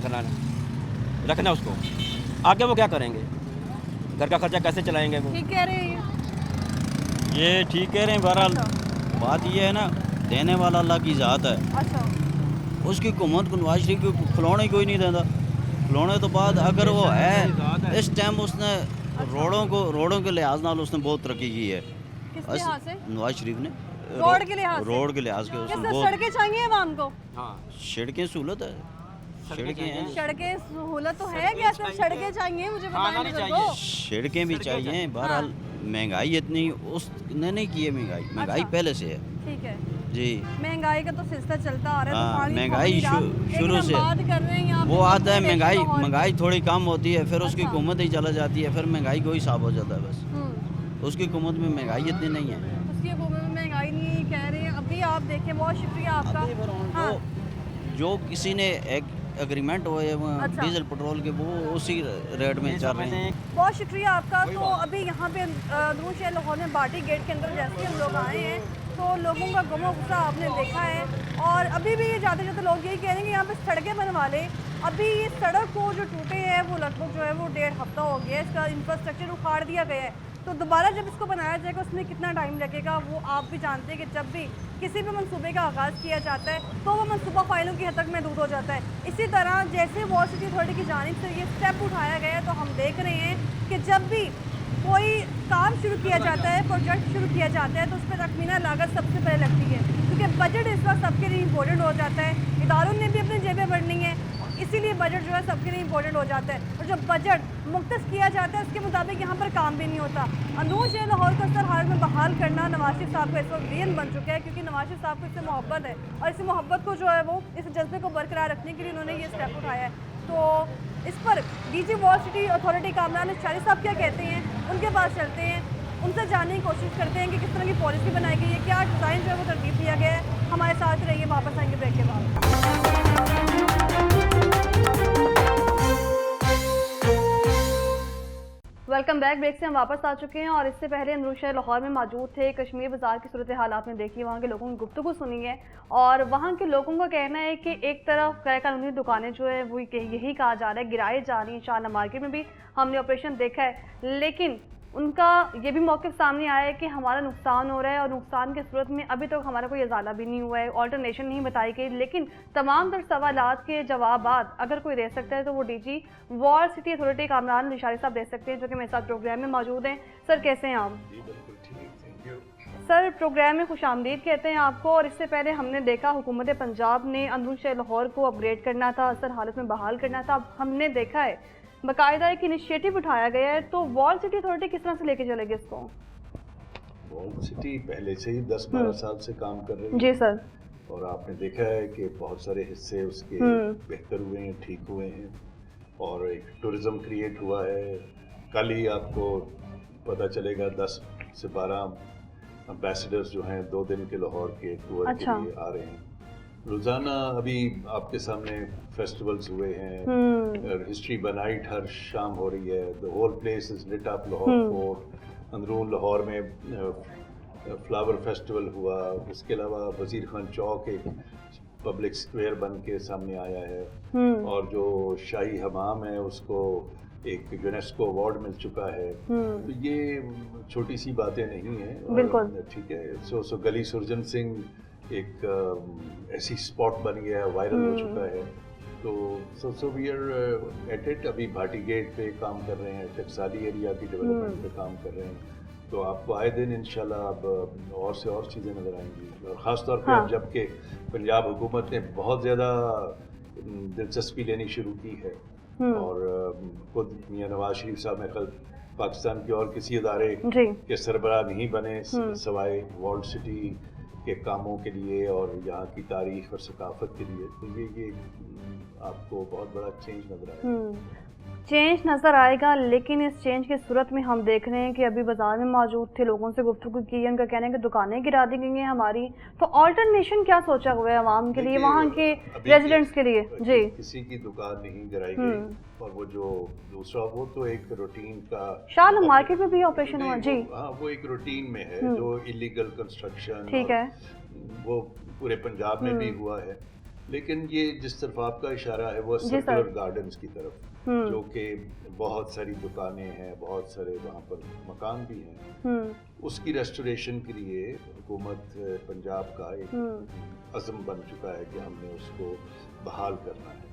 रखना उसको, आगे वो क्या करेंगे? घर का खर्चा कैसे चलाएंगे वो? ठीक कह रहे हैं ये ठीक कह रहे हैं। बहरहाल बात ये है ना, देने वाला अल्लाह की ज़ात है। अच्छा, उसकी हुकूमत को नवाज शरीफ को खिलौने कोई नहीं देता। खिलौने तो बाद अगर वो है इस टाइम उसने रोडों के लिहाज नाल उसने बहुत तरक्की की है। किस लिहाज से? नवाज शरीफ ने रोड के लिहाज से? रोड के लिहाज के उसने किस बहुत सड़कें चाहिए आवाम को? हाँ, सड़कें सहूलत है, सड़कें हैं, सड़कें सहूलत तो है क्या? सिर्फ सड़कें चाहिए? मुझे बताएं बुजुर्गों। सड़कें भी चाहिए। बहरहाल महंगाई इतनी उसने नहीं की है। महंगाई अच्छा। पहले से है ठीक है जी। महंगाई का तो सिलसिला चलता आ रहा है। हाँ, तो पानी महंगाई शुरू से बात कर रहे हैं यहाँ पे वो आता है। मुख्तलिफ लाहौर- महंगाई थोड़ी कम होती है, फिर उसकी अच्छा। हुकूमत ही चला जाती है, फिर महंगाई को हिसाब हो जाता है बस। उसकी हुकूमत में महंगाई इतनी नहीं है। उसकी हुकूमत में महंगाई नहीं कह रहे हैं। अभी आप देखें, बहुत शुक्रिया आपका। हाँ, जो किसी ने एक एग्रीमेंट हुए अच्छा। डीजल पेट्रोल के, वो उसी रेट में चल रहे हैं। बहुत शुक्रिया आपका। तो अभी यहाँ पे अंदरून शहर लाहौर में बाटी गेट के अंदर जैसे हम लोग आए हैं तो लोगों का गम गुस्सा आपने देखा है। और अभी भी ये जाते जाते लोग यही कह रहे हैं कि यहाँ पे सड़कें बनवा लें। अभी ये सड़क को जो टूटे हैं वो लगभग जो है वो 1.5 हफ्ता हो गया है। इसका इंफ्रास्ट्रक्चर उखाड़ दिया गया है, तो दोबारा जब इसको बनाया जाएगा उसमें कितना टाइम लगेगा वो आप भी जानते हैं कि जब भी किसी भी मनसूबे का आगाज़ किया जाता है तो वो मनसूबा फाइलों की हद तक महदूद हो जाता है। इसी तरह जैसे वॉल सिटी अथॉरिटी की जानिब से ये स्टेप उठाया गया है तो हम देख रहे हैं कि जब भी कोई काम शुरू किया जाता है, प्रोजेक्ट शुरू किया जाता है तो उस पर तखमीना लागत सबसे पहले लगती है, क्योंकि बजट इस वक्त सबके लिए इम्पोर्टेंट हो जाता है। इदारों ने भी अपनी जेबें भरनी है, इसीलिए बजट जो है सबके लिए इम्पोर्टेंट हो जाता है। और जब बजट मुख्तस किया जाता है उसके मुताबिक यहाँ पर काम भी नहीं होता। अंदरून शहर लाहौर को सर हाल में बहाल करना नवाज शरीफ साहब का इस वक्त विजन बन चुका है, क्योंकि नवाज शरीफ साहब को इससे मोहब्बत है और इस मोहब्बत को जो है वो इस जज्बे को बरकरार रखने के लिए उन्होंने ये स्टेप उठाया है। तो इस पर DG wall city authority Kamran शारिद साहब क्या कहते हैं, उनके पास चलते हैं, उनसे जानने की कोशिश करते हैं कि किस तरह की पॉलिसी बनाई गई है, क्या डिज़ाइन जो है वो तरतीब दिया गया है। हमारे साथ रहिए, वापस आएंगे ब्रेक के बाद। Welcome back. ब्रेक से हम वापस आ चुके हैं और इससे पहले अंदरून शहर लाहौर में मौजूद थे। कश्मीर बाज़ार की सूरत हाल आपने देखी, वहाँ के लोगों की गुफ्तगू सुनी है और वहाँ के लोगों का कहना है कि एक तरफ गैर कानूनी दुकानें जो है वो यही कहा जा रहा है गिराई जा रही हैं। शाला मार्केट में भी हमने ऑपरेशन देखा है, लेकिन उनका ये भी मौक़िफ़ सामने आया है कि हमारा नुकसान हो रहा है और नुकसान की सूरत में अभी तक हमारा कोई इजाला भी नहीं हुआ है, ऑल्टरनेशन नहीं बताई गई। लेकिन तमाम तर सवालात के जवाबात अगर कोई दे सकता है तो वो DG wall city authority Kamran शारिद साहब दे सकते हैं, जो कि मेरे साथ प्रोग्राम में मौजूद हैं। सर कैसे हैं आप? सर प्रोग्राम में खुशामदीद कहते हैं आपको। और इससे पहले हमने देखा हुकूमत पंजाब ने अंदरून शहर लाहौर को अपग्रेड करना था, असर हालत में बहाल करना था। अब हमने देखा है बाकायदा एक इनिशिएटिव उठाया गया है, तो वॉल सिटी अथॉरिटी किस तरह से लेके चलेगी इसको? वॉल सिटी पहले से ही 10-12 साल से काम कर रही है। जी सर। और आपने देखा है कि बहुत सारे हिस्से उसके बेहतर हुए हैं, ठीक हुए हैं और एक टूरिज़्म क्रिएट हुआ है। कल ही आपको पता चलेगा 10 से 12 एम्बेसडर्स जो हैं 2 दिन के लाहौर के टूर के लिए आ रहे हैं। रोज़ाना अभी आपके सामने फेस्टिवल्स हुए हैं, हिस्ट्री ब नाइट हर शाम हो रही है, the whole place is lit up. Lahore fort, अंदरून लाहौर में फ्लावर फेस्टिवल हुआ। इसके अलावा वज़ीर खान चौक एक पब्लिक स्क्वायर बन के सामने आया है और जो शाही हमाम है उसको एक यूनेस्को अवार्ड मिल चुका है। तो ये छोटी सी बातें नहीं हैं, ठीक है। सो गली सुरजन सिंह एक ऐसी स्पॉट बन गया है, वायरल हो चुका है। तो so we are at it. अभी भाटी गेट पे काम कर रहे हैं, टकसाली एरिया की डेवलपमेंट पे काम कर रहे हैं। तो आपको आए दिन इंशाल्लाह अब और से और चीज़ें नज़र आएंगी। और ख़ास तौर पे अब जबकि पंजाब हुकूमत ने बहुत ज़्यादा दिलचस्पी लेनी शुरू की है और खुद मियां नवाज शरीफ साहब मेरे ख्याल पाकिस्तान के और किसी अदारे के सरबराह नहीं बने सवाए वर्ल्ड सिटी के कामों के लिए और यहाँ की तारीख और सकाफत के लिए। तो ये आपको बहुत बड़ा चेंज नज़र आएगा। चेंज नज़र आएगा, लेकिन इस चेंज की सूरत में हम देख रहे हैं कि अभी बाजार में मौजूद थे, लोगों से गुफ्तगू की है, उनका कहना है कि दुकानें गिरा दी गई हैं हमारी। तो ऑल्टरनेशन क्या सोचा हुआ है आवाम के लिए, वहाँ के रेजिडेंट्स के लिए? जी, किसी की दुकान नहीं गिराई गई। और वो जो दूसरा वो तो एक रूटीन का शाल मार्केट में भी ऑपरेशन हुआ। जी हाँ, वो एक रूटीन में है जो इलीगल कंस्ट्रक्शन, ठीक है, वो पूरे पंजाब में भी हुआ है। लेकिन ये जिस तरफ आपका इशारा है वो सर्कुलर गार्डन्स की तरफ, जो कि बहुत सारी दुकानें हैं, बहुत सारे वहाँ पर मकान भी हैं, उसकी रेस्टोरेशन के लिए हुकूमत पंजाब का एक अज़म बन चुका है कि हमने उसको बहाल करना है।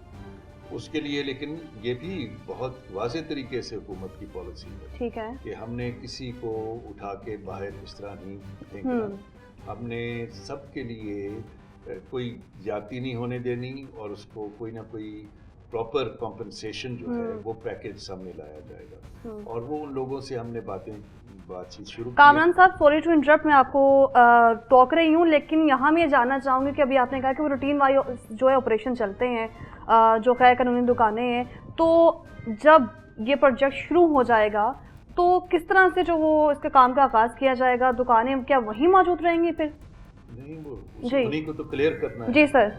उसके लिए लेकिन ये भी बहुत वाज़े तरीके से हुकूमत की पॉलिसी है, ठीक है, कि हमने किसी को उठा के बाहर इस तरह नहीं फेंकना। हमने सबके लिए कोई जाति नहीं होने देनी और उसको कोई ना कोई प्रॉपर कॉम्पनसेशन जो है वो पैकेज सामने लाया जाएगा। और वो उन लोगों से हमने बातचीत शुरू की। कामरान साहब, सॉरी टू इंटरप्ट, मैं आपको टोक रही हूँ, लेकिन यहाँ मैं ये जानना चाहूँगी कि अभी आपने कहा कि वो रूटीन वाइज जो है ऑपरेशन चलते हैं, जो गैर कानूनी दुकानें हैं, तो जब ये प्रोजेक्ट शुरू हो जाएगा तो किस तरह से जो वो इसके काम का आगाज़ किया जाएगा? दुकानें क्या वहीं मौजूद रहेंगी फिर? नहीं, वो उन्हीं को तो क्लियर करना है। जी सर।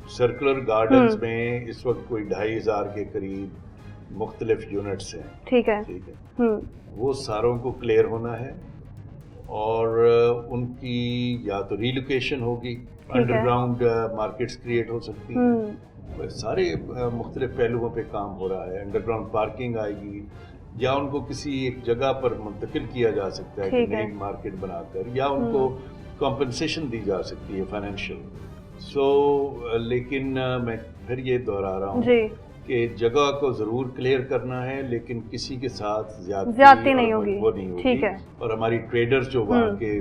सर्कुलर गार्डन्स में इस वक्त कोई 2,500 के करीब मुख्तलिफ यूनिट्स हैं। ठीक है, ठीक है। वो सारों को क्लियर होना है और उनकी या तो रीलोकेशन होगी, अंडरग्राउंड मार्केट्स क्रिएट हो सकती हैं, सारे मुख्तलिफ पहलुओं पे काम हो रहा है। अंडरग्राउंड पार्किंग आएगी या उनको किसी एक जगह पर मुंतकिल किया जा सकता है कि नई मार्केट बनाकर, या उनको कॉम्पनसेशन दी जा सकती है फाइनेंशियल। लेकिन मैं फिर ये दोहरा रहा हूँ कि जगह को ज़रूर क्लियर करना है, लेकिन किसी के साथ ज्यादती नहीं होगी, वो नहीं होगी। ठीक है। और हमारी ट्रेडर्स जो वहाँ के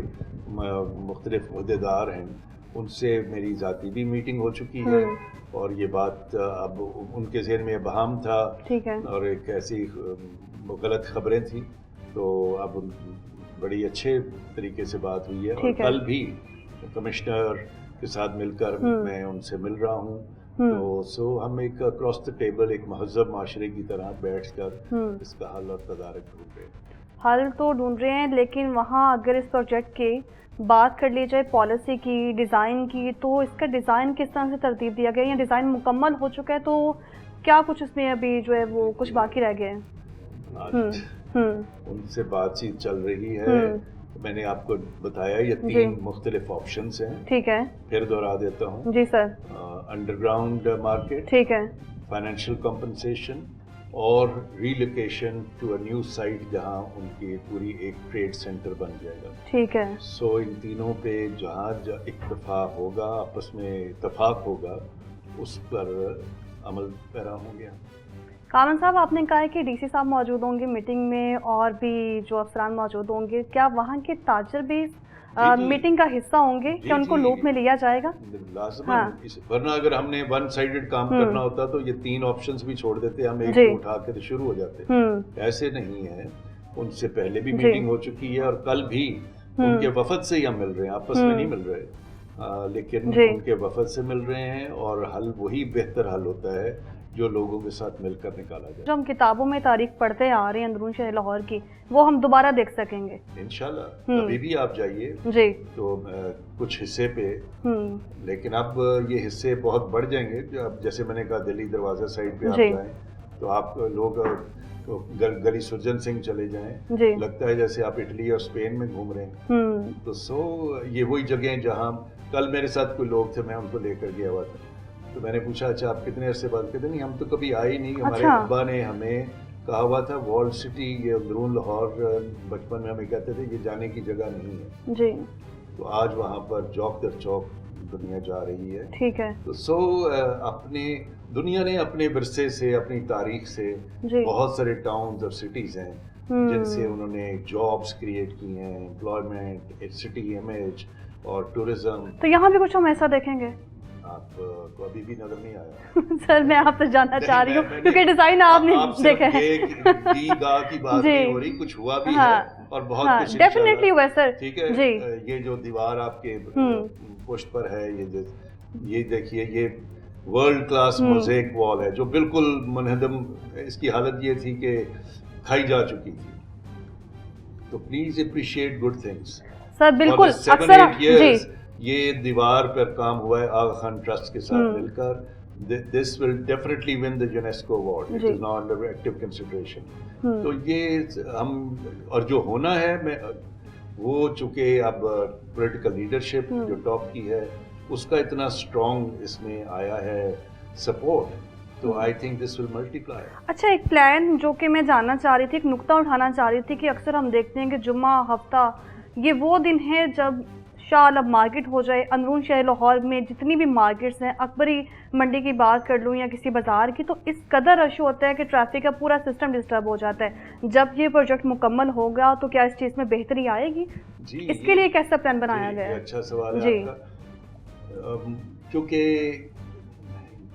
मुख्तलिफ ओहदेदार हैं, उनसे मेरी ज़ाती भी मीटिंग हो चुकी है और ये बात अब उनके ज़हन में बहाम था। ठीक है। और एक ऐसी गलत खबरें थी, तो अब बड़ी अच्छे तरीके से बात हुई है। और कल भी कमिश्नर के साथ मिलकर मैं उनसे मिल रहा हूँ। तो हम एक अक्रॉस द टेबल एक महज़ब माशरे की तरह बैठकर इसका हल और तदारक ढूंढ रहे हैं। हल तो ढूंढ रहे हैं, लेकिन वहाँ अगर इस प्रोजेक्ट की बात कर ली जाए पॉलिसी की, डिज़ाइन की, तो इसका डिज़ाइन किस तरह से तरतीब दिया गया है या डिज़ाइन मुकम्मल हो चुका है? तो क्या कुछ इसमें अभी जो है वो कुछ बाकी रह गया है? उनसे बातचीत चल रही है। मैंने आपको बताया ये 3 मुख्तलिफ ऑप्शंस हैं। ठीक है, फिर दोहरा देता हूँ। जी सर। अंडरग्राउंड मार्केट, ठीक है, फाइनेंशियल कॉम्पनसेशन और relocation to a new site जहाँ उनकी पूरी एक ट्रेड सेंटर बन जाएगा। ठीक है। सो इन तीनों पे जहाँ इत्तफाक होगा, आपस में इत्तफाक होगा, उस पर अमल पैरा होंगे। कामरान साहब, आपने कहा है कि डीसी साहब मौजूद होंगे मीटिंग में और भी जो अफसरान मौजूद होंगे, क्या वहाँ के ताजर भी मीटिंग का हिस्सा होंगे? क्या उनको लूप में लिया जाएगा? हाँ। वरना अगर हमने वन साइडेड काम करना होता तो ये 3 ऑप्शंस भी छोड़ देते, हम एक को उठा के शुरू हो जाते। ऐसे नहीं है, उनसे पहले भी मीटिंग हो चुकी है और कल भी उनके वफद से ही हम मिल रहे हैं, आपस में नहीं मिल रहे, लेकिन उनके वफद से मिल रहे हैं और हल वही बेहतर हल होता है जो लोगों के साथ मिलकर निकाला जाए। जो हम किताबों में तारीख पढ़ते आ रहे हैं अंदरून शहर लाहौर की, वो हम दोबारा देख सकेंगे इंशाल्लाह। अभी भी आप जाइए जी, तो कुछ हिस्से पे, लेकिन अब ये हिस्से बहुत बढ़ जाएंगे। अब जैसे मैंने कहा दिल्ली दरवाजा साइड पे आप जाएं तो आप लोग तो गली सुरजन सिंह चले जाएं, लगता है जैसे आप इटली और स्पेन में घूम रहे हैं। तो ये वही जगह जहाँ कल मेरे साथ कोई लोग थे, मैं उनको लेकर गया हुआ था, तो मैंने पूछा अच्छा आप कितने अरसे बाद? कहते नहीं हम तो कभी आए ही नहीं, हमारे अब्बा ने हमें कहा हुआ था वर्ल्ड सिटी, ये अंदरून लाहौर बचपन में हमें कहते थे ये जाने की जगह नहीं है जी। तो आज वहाँ पर चौक दर चौक दुनिया जा रही है। ठीक है। तो अपने दुनिया ने अपने विरसे से, अपनी तारीख से जी। बहुत सारे टाउन्स और सिटीज़ हैं जिनसे उन्होंने जॉब्स क्रिएट की हैं, एम्प्लॉयमेंट, सिटी इमेज और टूरिज्म। तो यहाँ भी कुछ हम ऐसा देखेंगे? आपको अभी भी नजर नहीं आया? सर मैं आपसे जानना चाह रही हूँ क्योंकि डिजाइन आपने देखा है। दीगा की बात नहीं हो रही, कुछ हुआ भी है और बहुत कुछ डेफिनेटली हुआ है सर। ठीक है जी। ये जो दीवार आपके पुष्ट पर है, ये देखिए, ये वर्ल्ड क्लास मोज़ेक वॉल है जो बिल्कुल मुनहदम, इसकी हालत ये थी कि खाई जा चुकी थी। तो please appreciate good things sir. बिल्कुल अक्सर जी ये दीवार पर काम हुआ है आगा खान ट्रस्ट के साथ मिलकर। This will definitely win the UNESCO award, it is now under active consideration. तो ये हम, और जो होना है, मैं वो चूंकि अब पॉलिटिकल लीडरशिप जो टॉप की है उसका इतना स्ट्रॉन्ग इसमें आया है सपोर्ट, तो I think this will multiply. अच्छा, एक प्लान जो कि मैं जानना चाह रही थी, एक नुक्ता उठाना चाह रही थी कि अक्सर हम देखते हैं कि जुम्मा हफ्ता ये वो दिन है जब शाल अब मार्केट हो जाए। अंदरून शहर लाहौर में जितनी भी मार्केट्स हैं, अकबरी मंडी की बात कर लूँ या किसी बाज़ार की, तो इस कदर रश होता है कि ट्रैफिक का पूरा सिस्टम डिस्टर्ब हो जाता है। जब ये प्रोजेक्ट मुकम्मल होगा तो क्या इस चीज़ में बेहतरी आएगी? इसके लिए कैसा प्लान बनाया गया है? अच्छा सवाल है आपका, क्योंकि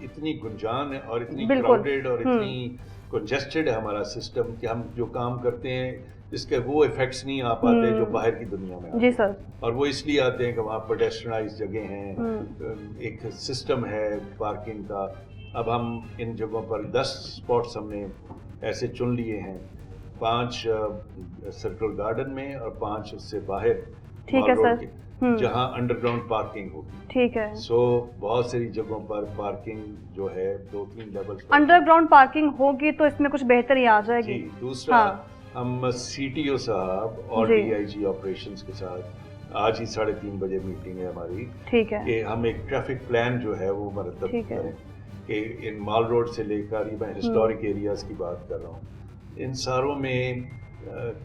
इतनी गुंजान है और इतनी क्राउडेड और इतनी कंजेस्टेड है हमारा सिस्टम कि हम जो काम करते हैं इसके वो इफेक्ट्स नहीं आ पाते जो बाहर की दुनिया में आते। जी सर। और वो इसलिए आते हैं कि वहाँ पेडेस्ट्रियनाइज जगह हैं, एक सिस्टम है पार्किंग का। अब हम इन जगहों पर 10 स्पॉट्स हमने ऐसे चुन लिए हैं, 5 सर्कल गार्डन में और 5 उससे बाहर। ठीक है सर। जहाँ अंडरग्राउंड पार्किंग होगी। ठीक है। बहुत सारी जगहों पर पार्किंग जो है 2-3 लेवल अंडरग्राउंड पार्किंग होगी तो इसमें कुछ बेहतरी आ जाएगी। दूसरा हम CTO साहब और DIG ऑपरेशंस के साथ आज ही 3:30 बजे मीटिंग है हमारी। ठीक है। कि हम एक ट्रैफिक प्लान जो है वो मरतब करें कि इन माल रोड से लेकर, ये मैं हिस्टोरिक एरियाज की बात कर रहा हूँ, इन सारों में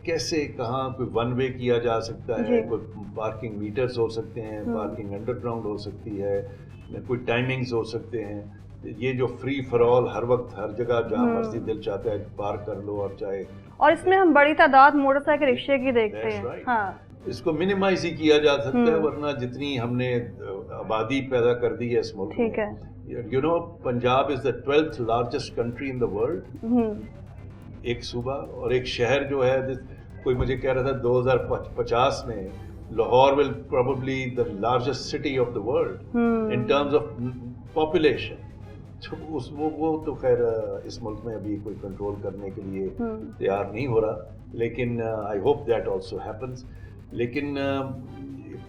कैसे कहाँ कोई वन वे किया जा सकता है, कोई पार्किंग मीटर्स हो सकते हैं, पार्किंग अंडरग्राउंड हो सकती है, कोई टाइमिंग्स हो सकते हैं। ये जो फ्री फॉर ऑल हर वक्त हर जगह जहाँ मर्जी दिल चाहता है पार्क कर लो और चाहे, और इसमें हम बड़ी तादाद मोटरसाइकिल रिक्शे की देखते हैं। हाँ। इसको मिनिमाइज ही किया जा सकता है, वरना जितनी हमने आबादी पैदा कर दी है इस मुल्क में। ठीक है। You know, Punjab is the 12th largest country in the world. एक सूबा और एक शहर जो है, कोई मुझे कह रहा था 2050 में Lahore will probably the largest city of the world in terms of population. वो तो खैर इस मुल्क में अभी कोई कंट्रोल करने के लिए तैयार नहीं हो रहा, लेकिन I hope that also happens. लेकिन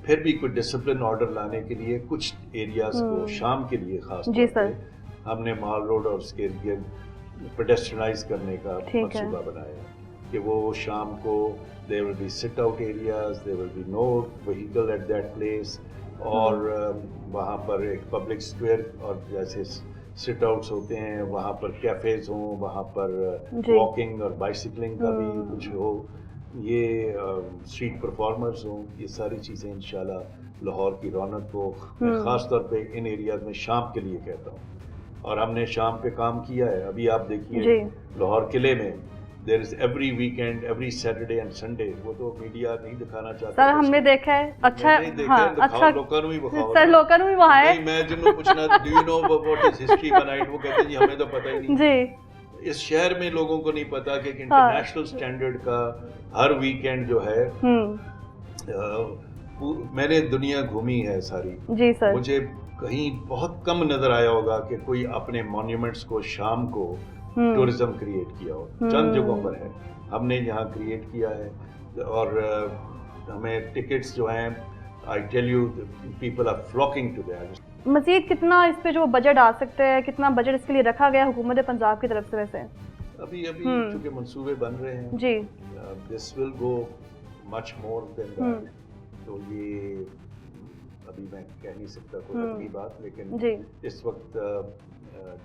फिर भी कोई डिसिप्लिन ऑर्डर लाने के लिए कुछ एरियाज को शाम के लिए खास तौर पे हमने माल रोड और उसके इर्द पेडेस्ट्रियनाइज करने का मंसूबा बनाया कि वो शाम को there will be sit out areas, there will be no vehicle at that place, और वहाँ पर एक पब्लिक स्क्वायर और जैसे सिट आउट्स होते हैं वहाँ पर कैफेज हों, वहाँ पर वॉकिंग और बाइसिकलिंग का भी कुछ हो, ये स्ट्रीट परफॉर्मर्स हों, ये सारी चीज़ें इंशाल्लाह लाहौर की रौनक को मैं ख़ास तौर पे इन एरियाज में शाम के लिए कहता हूँ। और हमने शाम पे काम किया है। अभी आप देखिए लाहौर किले में there is every weekend, every Saturday and Sunday, वो तो मीडिया नहीं दिखाना चाहता। सर हमने देखा है। अच्छा, हाँ, अच्छा लोगों भी बखाओ सर, लोगों भी वहाँ है। मैं जिनको पूछना, do you know what is history बनाइट, वो कहते हैं जी हमें तो पता ही नहीं जी। इस शहर में लोगों को नहीं पता कि इंटरनेशनल स्टैंडर्ड का हर वीकेंड जो है, मैंने दुनिया घूमी है सारी जी सर, मुझे कहीं बहुत कम नजर आया होगा कि कोई अपने मॉन्यूमेंट्स को शाम को टूरिज्म क्रिएट किया हो। चंद जगहों पर है, हमने यहाँ क्रिएट किया है। और हमें टिकट्स जो हैं, I tell you, people are flocking to that. मजीद कितना इस पे जो बजट आ सकता है, कितना बजट इसके लिए रखा गया हुकूमत पंजाब की तरफ से? वैसे अभी चूंकि मंसूबे बन रहे हैं जी, this will go much more than that, तो ये अभी मैं कह नहीं सकता कोई अपनी बात, लेकिन इस वक्त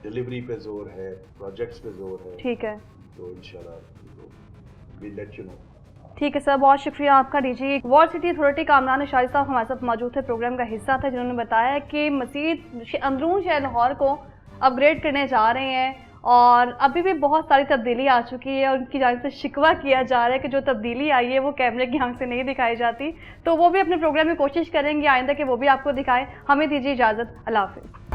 डिलीवरी पे जोर है, प्रोजेक्ट्स पे जोर है। ठीक है, तो इंशाल्लाह वी लेट यू नो। ठीक है सर, बहुत शुक्रिया आपका DG. Wall city authority Kamran शाही साहब हमारे साथ मौजूद थे, प्रोग्राम का हिस्सा था, जिन्होंने बताया कि मज़ीद अंदरून शहर लाहौर को अपग्रेड करने जा रहे हैं और अभी भी बहुत सारी तब्दीली आ चुकी है और उनकी जानिब से शिकवा किया जा रहा है कि जो तब्दीली आई है वो कैमरे की आंख से नहीं दिखाई जाती। तो वो भी अपने प्रोग्राम में कोशिश करेंगे आइंदा कि वो भी आपको दिखाएं। हमें दीजिए इजाज़त, अल्लाह हाफ़िज़।